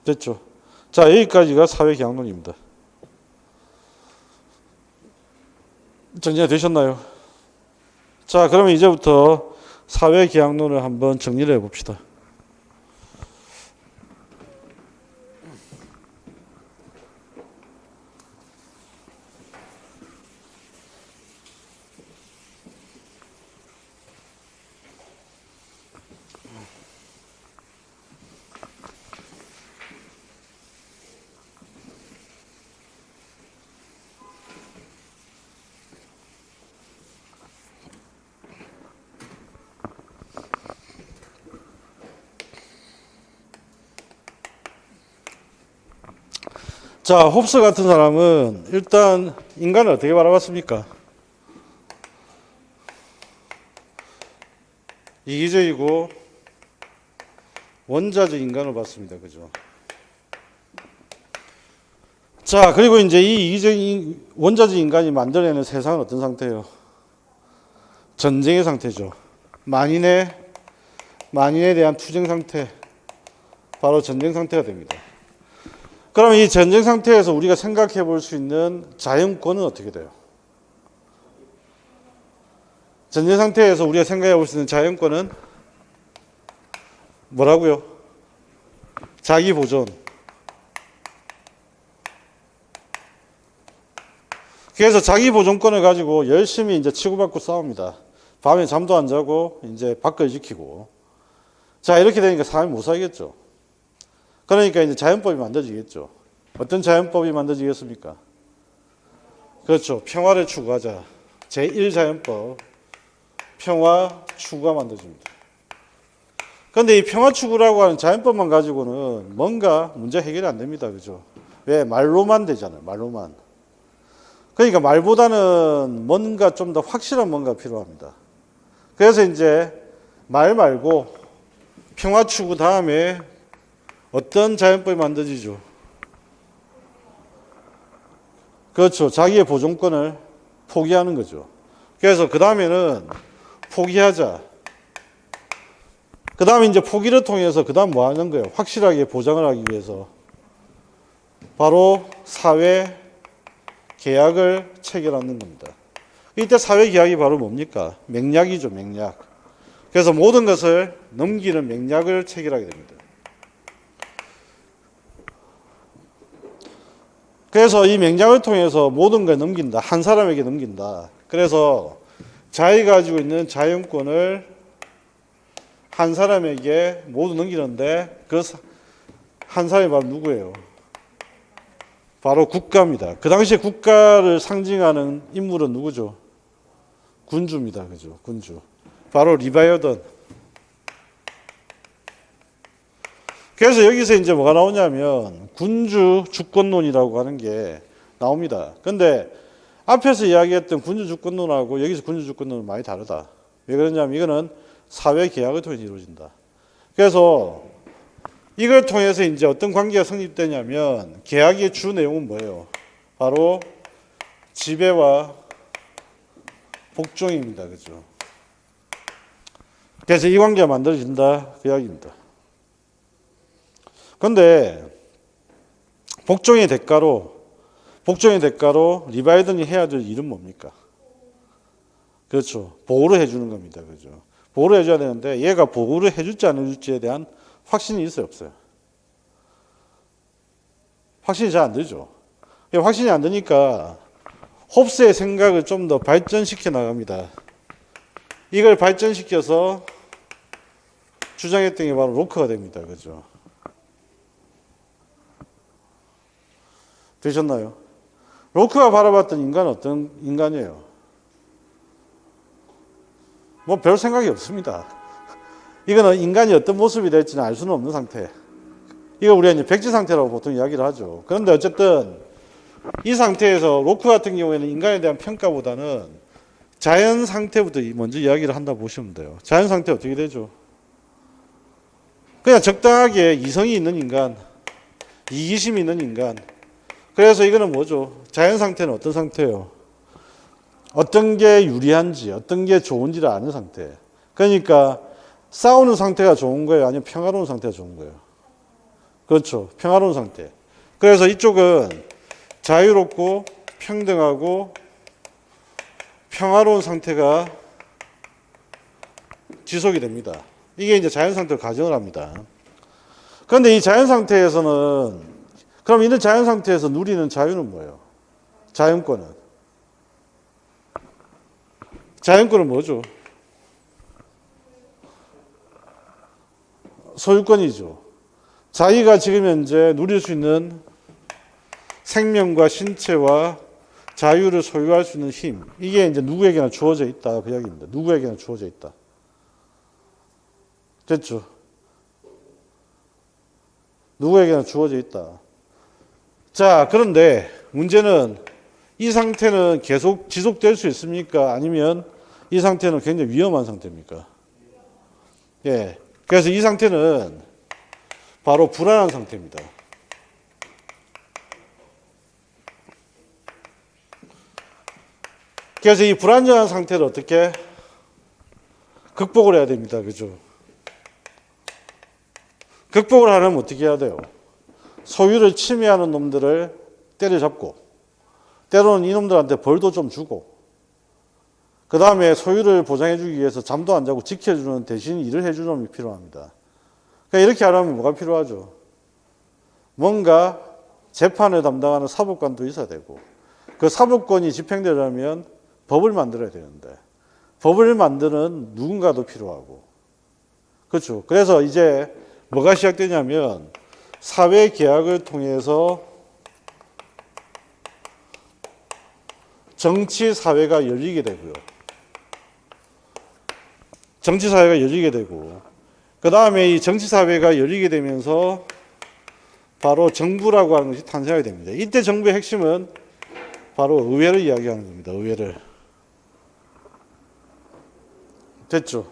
됐죠? 자, 여기까지가 사회계약론입니다. 정리가 되셨나요? 자, 그러면 이제부터 사회계약론을 한번 정리를 해봅시다. 자, 홉스 같은 사람은 일단 인간을 어떻게 바라봤습니까? 이기적이고 원자적 인간을 봤습니다. 그죠? 자, 그리고 이제 이 이기적인 원자적 인간이 만들어내는 세상은 어떤 상태예요? 전쟁의 상태죠. 만인에 대한 투쟁 상태, 바로 전쟁 상태가 됩니다. 그럼 이 전쟁 상태에서 우리가 생각해 볼 수 있는 자연권은 어떻게 돼요? 전쟁 상태에서 우리가 생각해 볼 수 있는 자연권은 뭐라고요? 자기 보존. 그래서 자기 보존권을 가지고 열심히 이제 치고받고 싸웁니다. 밤에 잠도 안 자고 이제 밖을 지키고. 자, 이렇게 되니까 사람이 못 살겠죠. 그러니까 이제 자연법이 만들어지겠죠. 어떤 자연법이 만들어지겠습니까? 그렇죠. 평화를 추구하자. 제1자연법. 평화 추구가 만들어집니다. 그런데 이 평화 추구라고 하는 자연법만 가지고는 뭔가 문제 해결이 안 됩니다. 그죠? 왜? 말로만 되잖아요. 말로만. 그러니까 말보다는 뭔가 좀 더 확실한 뭔가 필요합니다. 그래서 이제 말 말고 평화 추구 다음에 어떤 자연법이 만들어지죠? 그렇죠. 자기의 보존권을 포기하는 거죠. 그래서 그 다음에는 포기하자. 그 다음에 이제 포기를 통해서 그 다음 뭐 하는 거예요? 확실하게 보장을 하기 위해서 바로 사회 계약을 체결하는 겁니다. 이때 사회 계약이 바로 뭡니까? 맹약이죠, 맹약. 그래서 모든 것을 넘기는 맹약을 체결하게 됩니다. 그래서 이 맹약을 통해서 모든 걸 넘긴다. 한 사람에게 넘긴다. 그래서 자기가 가지고 있는 자연권을 한 사람에게 모두 넘기는데 그 한 사람이 바로 누구예요? 바로 국가입니다. 그 당시에 국가를 상징하는 인물은 누구죠? 군주입니다. 그죠? 군주. 바로 리바이어던. 그래서 여기서 이제 뭐가 나오냐면 군주 주권론이라고 하는 게 나옵니다. 근데 앞에서 이야기했던 군주 주권론하고 여기서 군주 주권론은 많이 다르다. 왜 그러냐면 이거는 사회 계약을 통해서 이루어진다. 그래서 이걸 통해서 이제 어떤 관계가 성립되냐면 계약의 주 내용은 뭐예요? 바로 지배와 복종입니다. 그죠? 그래서 이 관계가 만들어진다. 그 이야기입니다. 그런데 복종의 대가로 리바이든이 해야 될 일은 뭡니까? 그렇죠. 보호를 해주는 겁니다. 그죠? 보호를 해줘야 되는데 얘가 보호를 해줄지 안 해줄지에 대한 확신이 있어요, 없어요? 확신이 잘 안 되죠. 확신이 안 되니까 홉스의 생각을 좀 더 발전시켜 나갑니다. 이걸 발전시켜서 주장했던 게 바로 로크가 됩니다. 그죠? 되셨나요? 로크가 바라봤던 인간은 어떤 인간이에요? 뭐 별 생각이 없습니다. 이거는 인간이 어떤 모습이 될지는 알 수는 없는 상태. 이거 우리가 이제 백지 상태라고 보통 이야기를 하죠. 그런데 어쨌든 이 상태에서 로크 같은 경우에는 인간에 대한 평가보다는 자연 상태부터 먼저 이야기를 한다 보시면 돼요. 자연 상태 어떻게 되죠? 그냥 적당하게 이성이 있는 인간, 이기심이 있는 인간. 그래서 이거는 뭐죠? 자연 상태는 어떤 상태예요? 어떤 게 유리한지, 어떤 게 좋은지를 아는 상태. 그러니까 싸우는 상태가 좋은 거예요? 아니면 평화로운 상태가 좋은 거예요? 그렇죠. 평화로운 상태. 그래서 이쪽은 자유롭고 평등하고 평화로운 상태가 지속이 됩니다. 이게 이제 자연 상태로 가정을 합니다. 그런데 이 자연 상태에서는 그럼 이런 자연 상태에서 누리는 자유는 뭐예요? 자연권은 뭐죠? 소유권이죠. 자기가 지금 현재 누릴 수 있는 생명과 신체와 자유를 소유할 수 있는 힘. 이게 이제 누구에게나 주어져 있다. 그 이야기입니다. 누구에게나 주어져 있다. 됐죠? 누구에게나 주어져 있다. 자, 그런데 문제는 이 상태는 계속 지속될 수 있습니까? 아니면 이 상태는 굉장히 위험한 상태입니까? 예. 그래서 이 상태는 바로 불안한 상태입니다. 그래서 이 불안정한 상태를 어떻게 극복을 해야 됩니다. 그죠? 극복을 하려면 어떻게 해야 돼요? 소유를 침해하는 놈들을 때려잡고, 때로는 이놈들한테 벌도 좀 주고, 그 다음에 소유를 보장해주기 위해서 잠도 안 자고 지켜주는 대신 일을 해주는 놈이 필요합니다. 그러니까 이렇게 하려면 뭐가 필요하죠? 뭔가 재판을 담당하는 사법관도 있어야 되고, 그 사법권이 집행되려면 법을 만들어야 되는데, 법을 만드는 누군가도 필요하고, 그렇죠. 그래서 이제 뭐가 시작되냐면 사회 계약을 통해서 정치 사회가 열리게 되고요. 정치 사회가 열리게 되고, 그 다음에 이 정치 사회가 열리게 되면서 바로 정부라고 하는 것이 탄생하게 됩니다. 이때 정부의 핵심은 바로 의회를 이야기하는 겁니다. 의회를. 됐죠?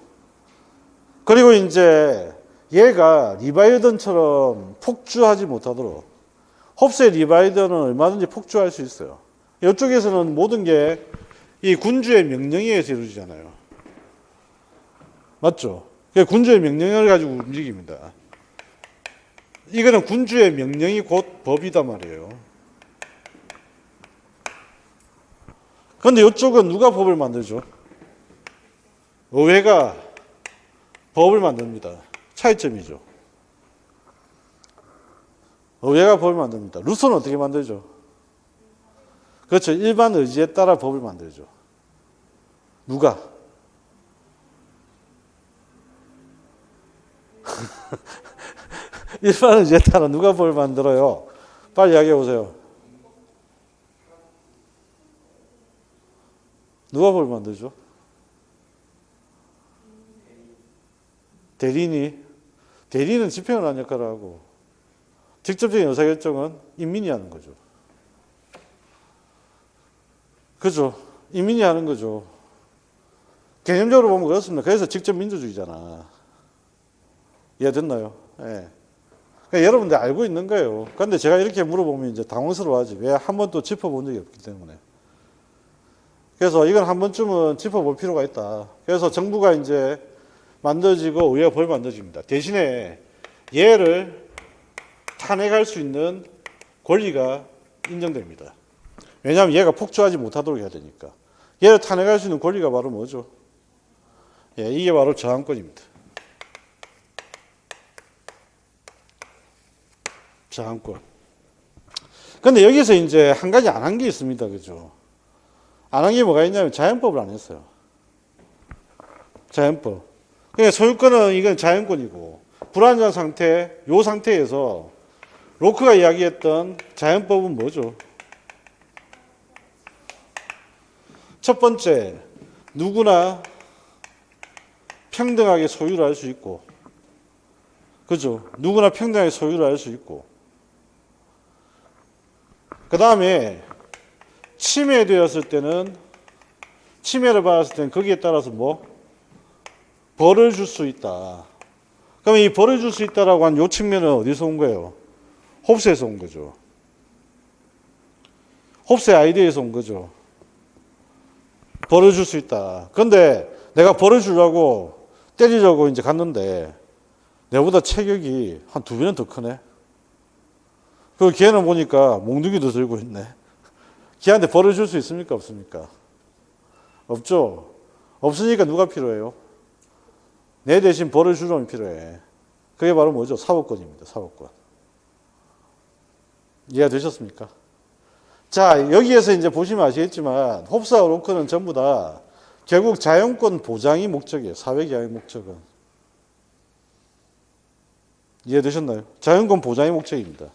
그리고 이제 얘가 리바이던처럼 폭주하지 못하도록, 홉스의 리바이던은 얼마든지 폭주할 수 있어요. 이쪽에서는 모든 게 이 군주의 명령에 의해서 이루어지잖아요. 맞죠? 군주의 명령을 가지고 움직입니다. 이거는 군주의 명령이 곧 법이다 말이에요. 그런데 이쪽은 누가 법을 만들죠? 의회가 법을 만듭니다. 차이점이죠. 의회가 법을 만듭니다. 루소는 어떻게 만들죠? 그렇죠. 일반 의지에 따라 법을 만들죠. 누가? 일반 의지에 따라 누가 법을 만들어요? 빨리 이야기해 보세요. 누가 법을 만들죠? 대리인은 집행을 하는 역할을 하고 직접적인 의사결정은 인민이 하는 거죠. 그죠? 인민이 하는 거죠. 개념적으로 보면 그렇습니다. 그래서 직접 민주주의잖아. 이해됐나요? 예. 그러니까 여러분들 알고 있는 거예요. 그런데 제가 이렇게 물어보면 이제 당황스러워하지. 왜 한 번도 짚어본 적이 없기 때문에. 그래서 이건 한 번쯤은 짚어볼 필요가 있다. 그래서 정부가 이제 만들어지고 의회가 법이 만들어집니다. 대신에 얘를 탄핵할 수 있는 권리가 인정됩니다. 왜냐하면 얘가 폭주하지 못하도록 해야 되니까. 얘를 탄핵할 수 있는 권리가 바로 뭐죠? 예, 이게 바로 저항권입니다. 저항권. 근데 여기서 이제 한 가지 안 한 게 있습니다. 그죠? 안 한 게 뭐가 있냐면 자연법을 안 했어요. 자연법. 그러니까 소유권은 이건 자연권이고, 불안전 상태, 요 상태에서 로크가 이야기했던 자연법은 뭐죠? 첫 번째, 누구나 평등하게 소유를 할 수 있고, 그죠? 누구나 평등하게 소유를 할 수 있고, 그 다음에 침해되었을 때는, 침해를 받았을 때는 거기에 따라서 뭐? 벌을 줄 수 있다. 그러면 이 벌을 줄 수 있다라고 한 요 측면은 어디서 온 거예요? 홉스에서 온 거죠. 홉스의 아이디어에서 온 거죠. 벌을 줄 수 있다. 그런데 내가 벌을 주려고 때리려고 이제 갔는데 내보다 체격이 한 2배는 더 크네. 그 걔는 보니까 몽둥이도 들고 있네. 걔한테 벌을 줄 수 있습니까? 없습니까? 없죠. 없으니까 누가 필요해요? 내 대신 벌을 주려면 필요해. 그게 바로 뭐죠? 사법권입니다. 사법권. 이해가 되셨습니까? 자, 여기에서 이제 보시면 아시겠지만 홉스와 로크는 전부 다 결국 자연권 보장이 목적이에요. 사회개혁의 목적은. 이해되셨나요? 자연권 보장이 목적입니다.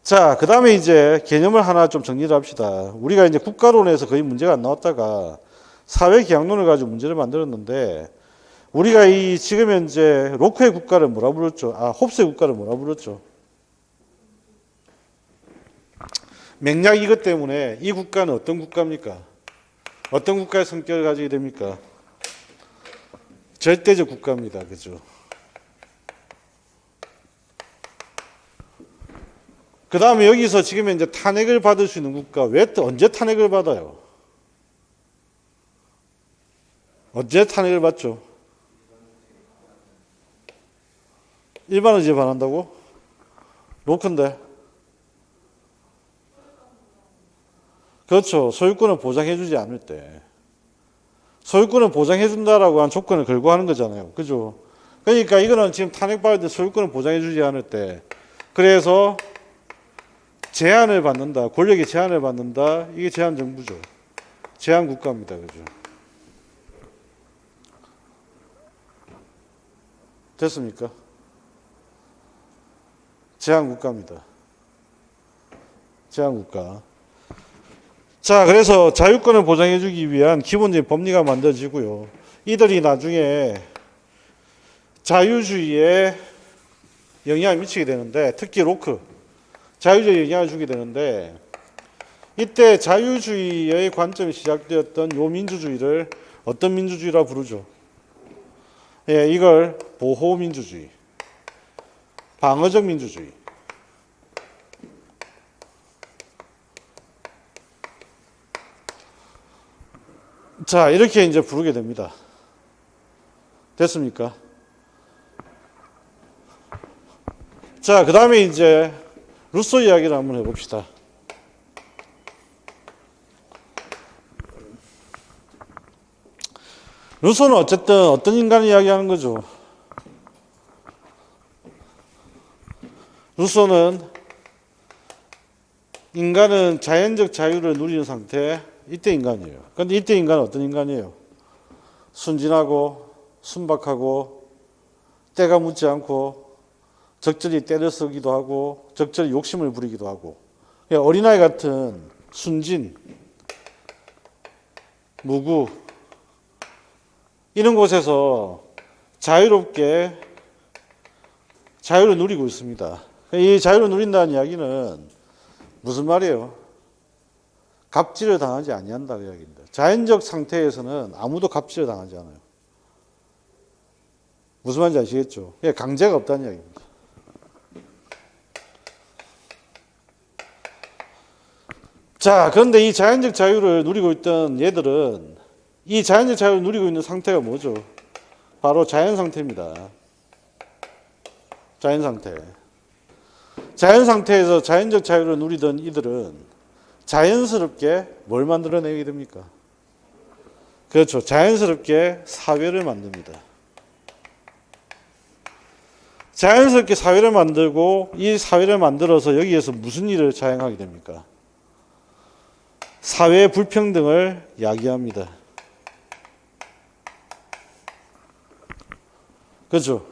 자, 그 다음에 이제 개념을 하나 좀 정리를 합시다. 우리가 이제 국가론에서 거의 문제가 안 나왔다가 사회계약론을 가지고 문제를 만들었는데 우리가 이 지금 현재 로크의 국가를 뭐라 불렀죠? 홉스의 국가를 뭐라 불렀죠? 맥락 이것 때문에 이 국가는 어떤 국가입니까? 어떤 국가의 성격을 가지게 됩니까? 절대적 국가입니다. 그죠? 그 다음에 여기서 지금 이제 탄핵을 받을 수 있는 국가, 언제 탄핵을 받아요? 언제 탄핵을 받죠? 일반 의지에 반한다고? 로크인데. 그렇죠. 소유권을 보장해주지 않을 때. 소유권을 보장해준다라고 한 조건을 걸고 하는 거잖아요. 그죠? 그러니까 이거는 지금 탄핵받을 때 소유권을 보장해주지 않을 때. 그래서 제한을 받는다. 권력의 제한을 받는다. 이게 제한 정부죠. 제한 국가입니다. 그죠? 됐습니까? 제한 국가입니다. 제한 국가. 자, 그래서 자유권을 보장해주기 위한 기본적인 법리가 만들어지고요. 이들이 나중에 자유주의에 영향을 미치게 되는데, 특히 로크, 자유주의에 영향을 주게 되는데, 이때 자유주의의 관점이 시작되었던 요 민주주의를 어떤 민주주의라 부르죠? 예, 이걸 보호민주주의, 방어적 민주주의. 자, 이렇게 이제 부르게 됩니다. 됐습니까? 자, 그 다음에 이제 루소 이야기를 한번 해봅시다. 루소는 어쨌든 어떤 인간을 이야기하는 거죠? 루소는 인간은 자연적 자유를 누리는 상태, 이때 인간이에요. 그런데 이때 인간은 어떤 인간이에요? 순진하고 순박하고 때가 묻지 않고 적절히 때를 쓰기도 하고 적절히 욕심을 부리기도 하고 어린아이 같은 순진, 무구 이런 곳에서 자유롭게 자유를 누리고 있습니다. 이 자유를 누린다는 이야기는 무슨 말이에요? 갑질을 당하지 아니한다는 이야기입니다. 자연적 상태에서는 아무도 갑질을 당하지 않아요. 무슨 말인지 아시겠죠? 강제가 없다는 이야기입니다. 자, 그런데 이 자연적 자유를 누리고 있던 얘들은 이 자연적 자유를 누리고 있는 상태가 뭐죠? 바로 자연 상태입니다. 자연 상태. 자연 상태에서 자연적 자유를 누리던 이들은 자연스럽게 뭘 만들어내게 됩니까? 그렇죠. 자연스럽게 사회를 만듭니다. 자연스럽게 사회를 만들고 이 사회를 만들어서 여기에서 무슨 일을 자행하게 됩니까? 사회 불평등을 야기합니다. 그렇죠.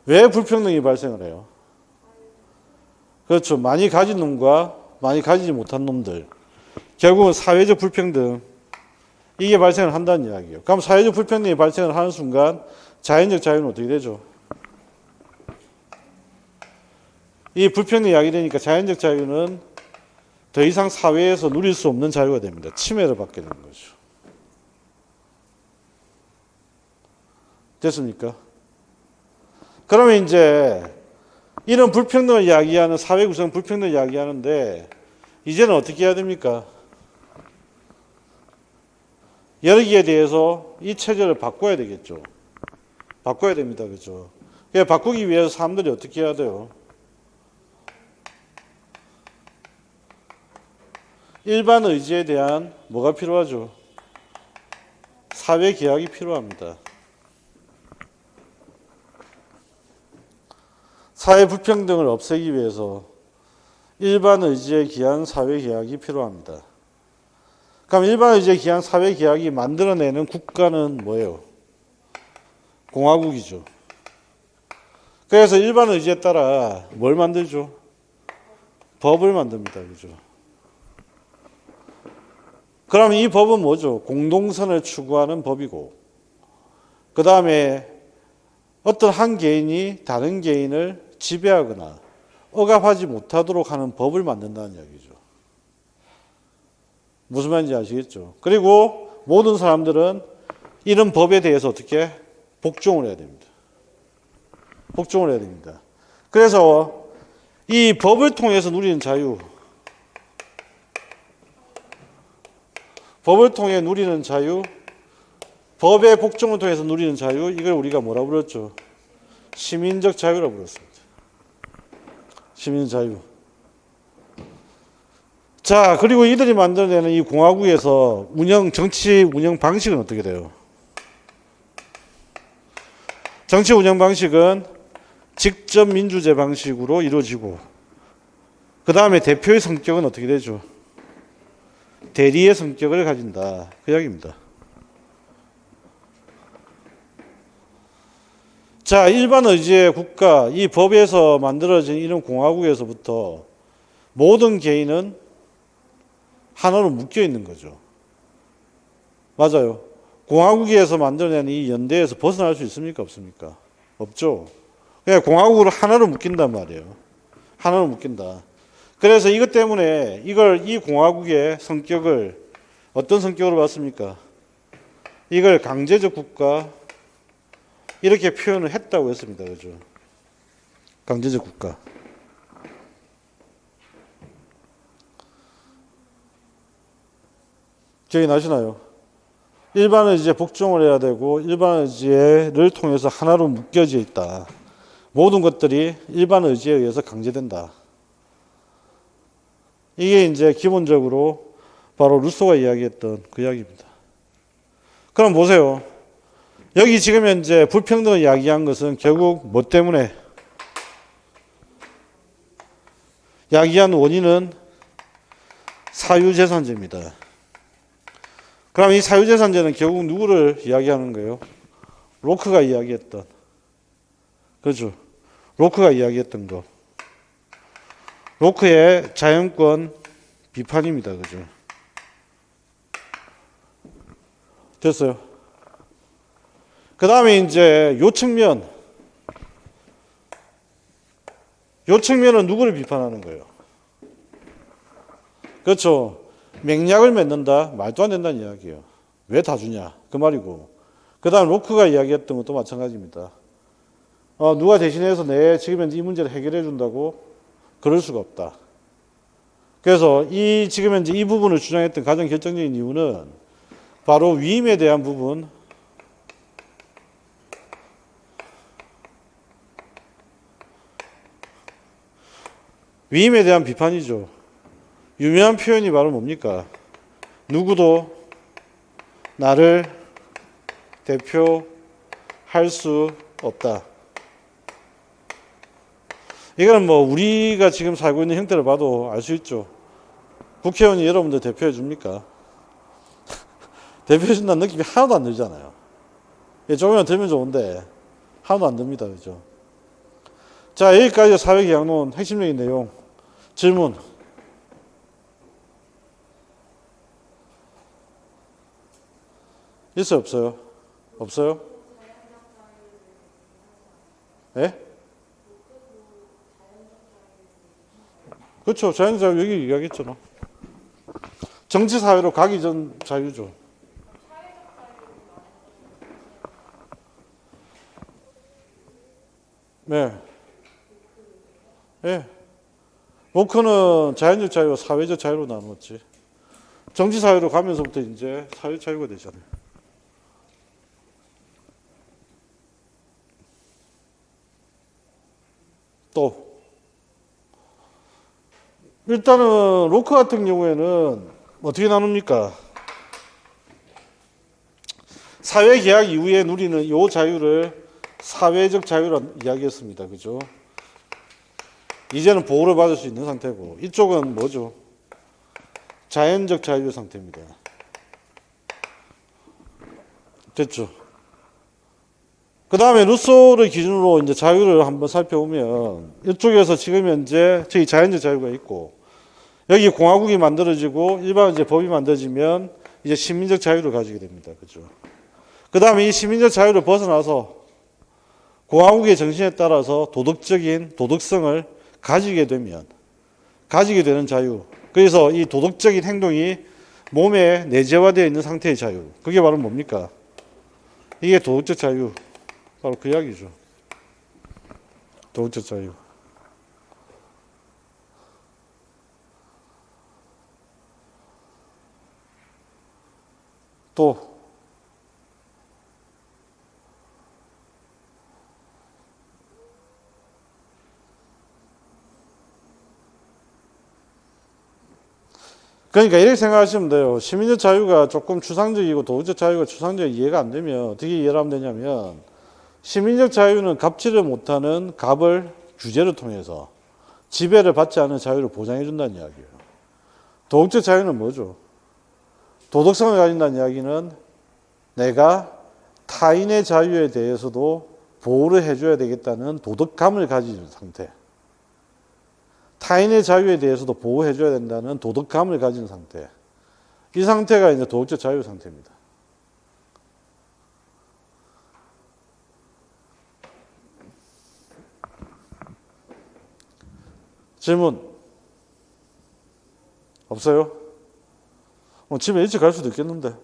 왜 불평등이 발생을 해요? 그렇죠. 많이 가진 놈과 많이 가지지 못한 놈들. 결국은 사회적 불평등. 이게 발생을 한다는 이야기예요. 그럼 사회적 불평등이 발생을 하는 순간 자연적 자유는 어떻게 되죠? 이 불평등이 야기되니까 자연적 자유는 더 이상 사회에서 누릴 수 없는 자유가 됩니다. 침해를 받게 되는 거죠. 됐습니까? 그러면 이제 이런 불평등을 이야기하는 사회 구성 불평등을 이야기하는데 이제는 어떻게 해야 됩니까? 여기에 대해서 이 체제를 바꿔야 되겠죠. 바꿔야 됩니다. 그렇죠? 바꾸기 위해서 사람들이 어떻게 해야 돼요? 일반 의지에 대한 뭐가 필요하죠? 사회 계약이 필요합니다. 사회 불평등을 없애기 위해서 일반 의지에 기한 사회 계약이 필요합니다. 그럼 일반 의지에 기한 사회 계약이 만들어내는 국가는 뭐예요? 공화국이죠. 그래서 일반 의지에 따라 뭘 만들죠? 법을 만듭니다. 그죠? 그럼 이 법은 뭐죠? 공동선을 추구하는 법이고, 그 다음에 어떤 한 개인이 다른 개인을 지배하거나 억압하지 못하도록 하는 법을 만든다는 이야기죠. 무슨 말인지 아시겠죠? 그리고 모든 사람들은 이런 법에 대해서 어떻게 복종을 해야 됩니다. 복종을 해야 됩니다. 그래서 이 법을 통해서 누리는 자유, 법을 통해 누리는 자유, 법의 복종을 통해서 누리는 자유, 이걸 우리가 뭐라고 불렀죠? 시민적 자유라고 불렀습니다. 시민 자유. 자, 그리고 이들이 만들어내는 이 공화국에서 정치 운영 방식은 어떻게 돼요? 정치 운영 방식은 직접 민주제 방식으로 이루어지고, 그 다음에 대표의 성격은 어떻게 되죠? 대리의 성격을 가진다. 그 이야기입니다. 자, 일반 의지의 국가, 이 법에서 만들어진 이런 공화국에서부터 모든 개인은 하나로 묶여 있는 거죠. 맞아요. 공화국에서 만들어낸 이 연대에서 벗어날 수 있습니까? 없습니까? 없죠. 그냥 공화국으로 하나로 묶인단 말이에요. 하나로 묶인다. 그래서 이것 때문에 이 공화국의 성격을 어떤 성격으로 봤습니까? 이걸 강제적 국가, 이렇게 표현을 했다고 했습니다. 그죠? 강제적 국가. 기억이 나시나요? 일반 의지에 복종을 해야 되고 일반 의지를 통해서 하나로 묶여져 있다. 모든 것들이 일반 의지에 의해서 강제된다. 이게 이제 기본적으로 바로 루소가 이야기했던 그 이야기입니다. 그럼 보세요. 여기 지금 현재 불평등을 이야기한 것은 결국 뭐 때문에? 야기한 원인은 사유재산제입니다. 그럼 이 사유재산제는 결국 누구를 이야기하는 거예요? 로크가 이야기했던, 그죠? 로크가 이야기했던 거. 로크의 자연권 비판입니다. 그죠? 됐어요. 그 다음에 이제 요 측면은 누구를 비판하는 거예요? 그렇죠. 맹약을 맺는다? 말도 안 된다는 이야기예요. 왜 다 주냐? 그 말이고. 그 다음 로크가 이야기했던 것도 마찬가지입니다. 누가 대신해서 내 지금 현재 이 문제를 해결해 준다고? 그럴 수가 없다. 그래서 이 지금 현재 이 부분을 주장했던 가장 결정적인 이유는 바로 위임에 대한 부분, 위임에 대한 비판이죠. 유명한 표현이 바로 뭡니까? 누구도 나를 대표할 수 없다. 이건 뭐 우리가 지금 살고 있는 형태를 봐도 알 수 있죠. 국회의원이 여러분들 대표해 줍니까? 대표해 준다는 느낌이 하나도 안 들잖아요. 조금만 들면 좋은데 하나도 안 듭니다. 그죠? 자, 여기까지 사회계약론 핵심적인 내용. 질문. 있어요, 없어요? 없어요? 예? 그렇죠. 자연적 자유 여기 이야기했잖아. 정치 사회로 가기 전 자유죠. 네. 예. 로크는 자연적 자유와 사회적 자유로 나누었지. 정치 사회로 가면서부터 이제 사회 자유가 되잖아요. 또 일단은 로크 같은 경우에는 어떻게 나눕니까? 사회계약 이후에 누리는 이 자유를 사회적 자유라 이야기했습니다. 그죠? 이제는 보호를 받을 수 있는 상태고, 이쪽은 뭐죠? 자연적 자유의 상태입니다. 됐죠? 그 다음에 루소를 기준으로 이제 자유를 한번 살펴보면, 이쪽에서 지금 현재 저희 자연적 자유가 있고, 여기 공화국이 만들어지고 일반 이제 법이 만들어지면 이제 시민적 자유를 가지게 됩니다. 그죠? 그 다음에 이 시민적 자유를 벗어나서 공화국의 정신에 따라서 도덕성을 가지게 되는 자유. 그래서 이 도덕적인 행동이 몸에 내재화되어 있는 상태의 자유. 그게 바로 뭡니까? 이게 도덕적 자유. 바로 그 이야기죠. 도덕적 자유. 또 그러니까 이렇게 생각하시면 돼요. 시민적 자유가 조금 추상적이고 도덕적 자유가 추상적이 이해가 안 되면 어떻게 이해를 하면 되냐면, 시민적 자유는 갚지를 못하는 갑을 규제를 통해서 지배를 받지 않은 자유를 보장해 준다는 이야기예요. 도덕적 자유는 뭐죠? 도덕성을 가진다는 이야기는 내가 타인의 자유에 대해서도 보호를 해줘야 되겠다는 도덕감을 가진 상태. 타인의 자유에 대해서도 보호해줘야 된다는 도덕감을 가진 상태. 이 상태가 이제 도덕적 자유 상태입니다. 질문 없어요? 집에 일찍 갈 수도 있겠는데.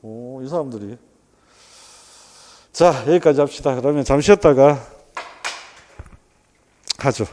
이 사람들이. 자, 여기까지 합시다. 그러면 잠시 쉬었다가 하죠.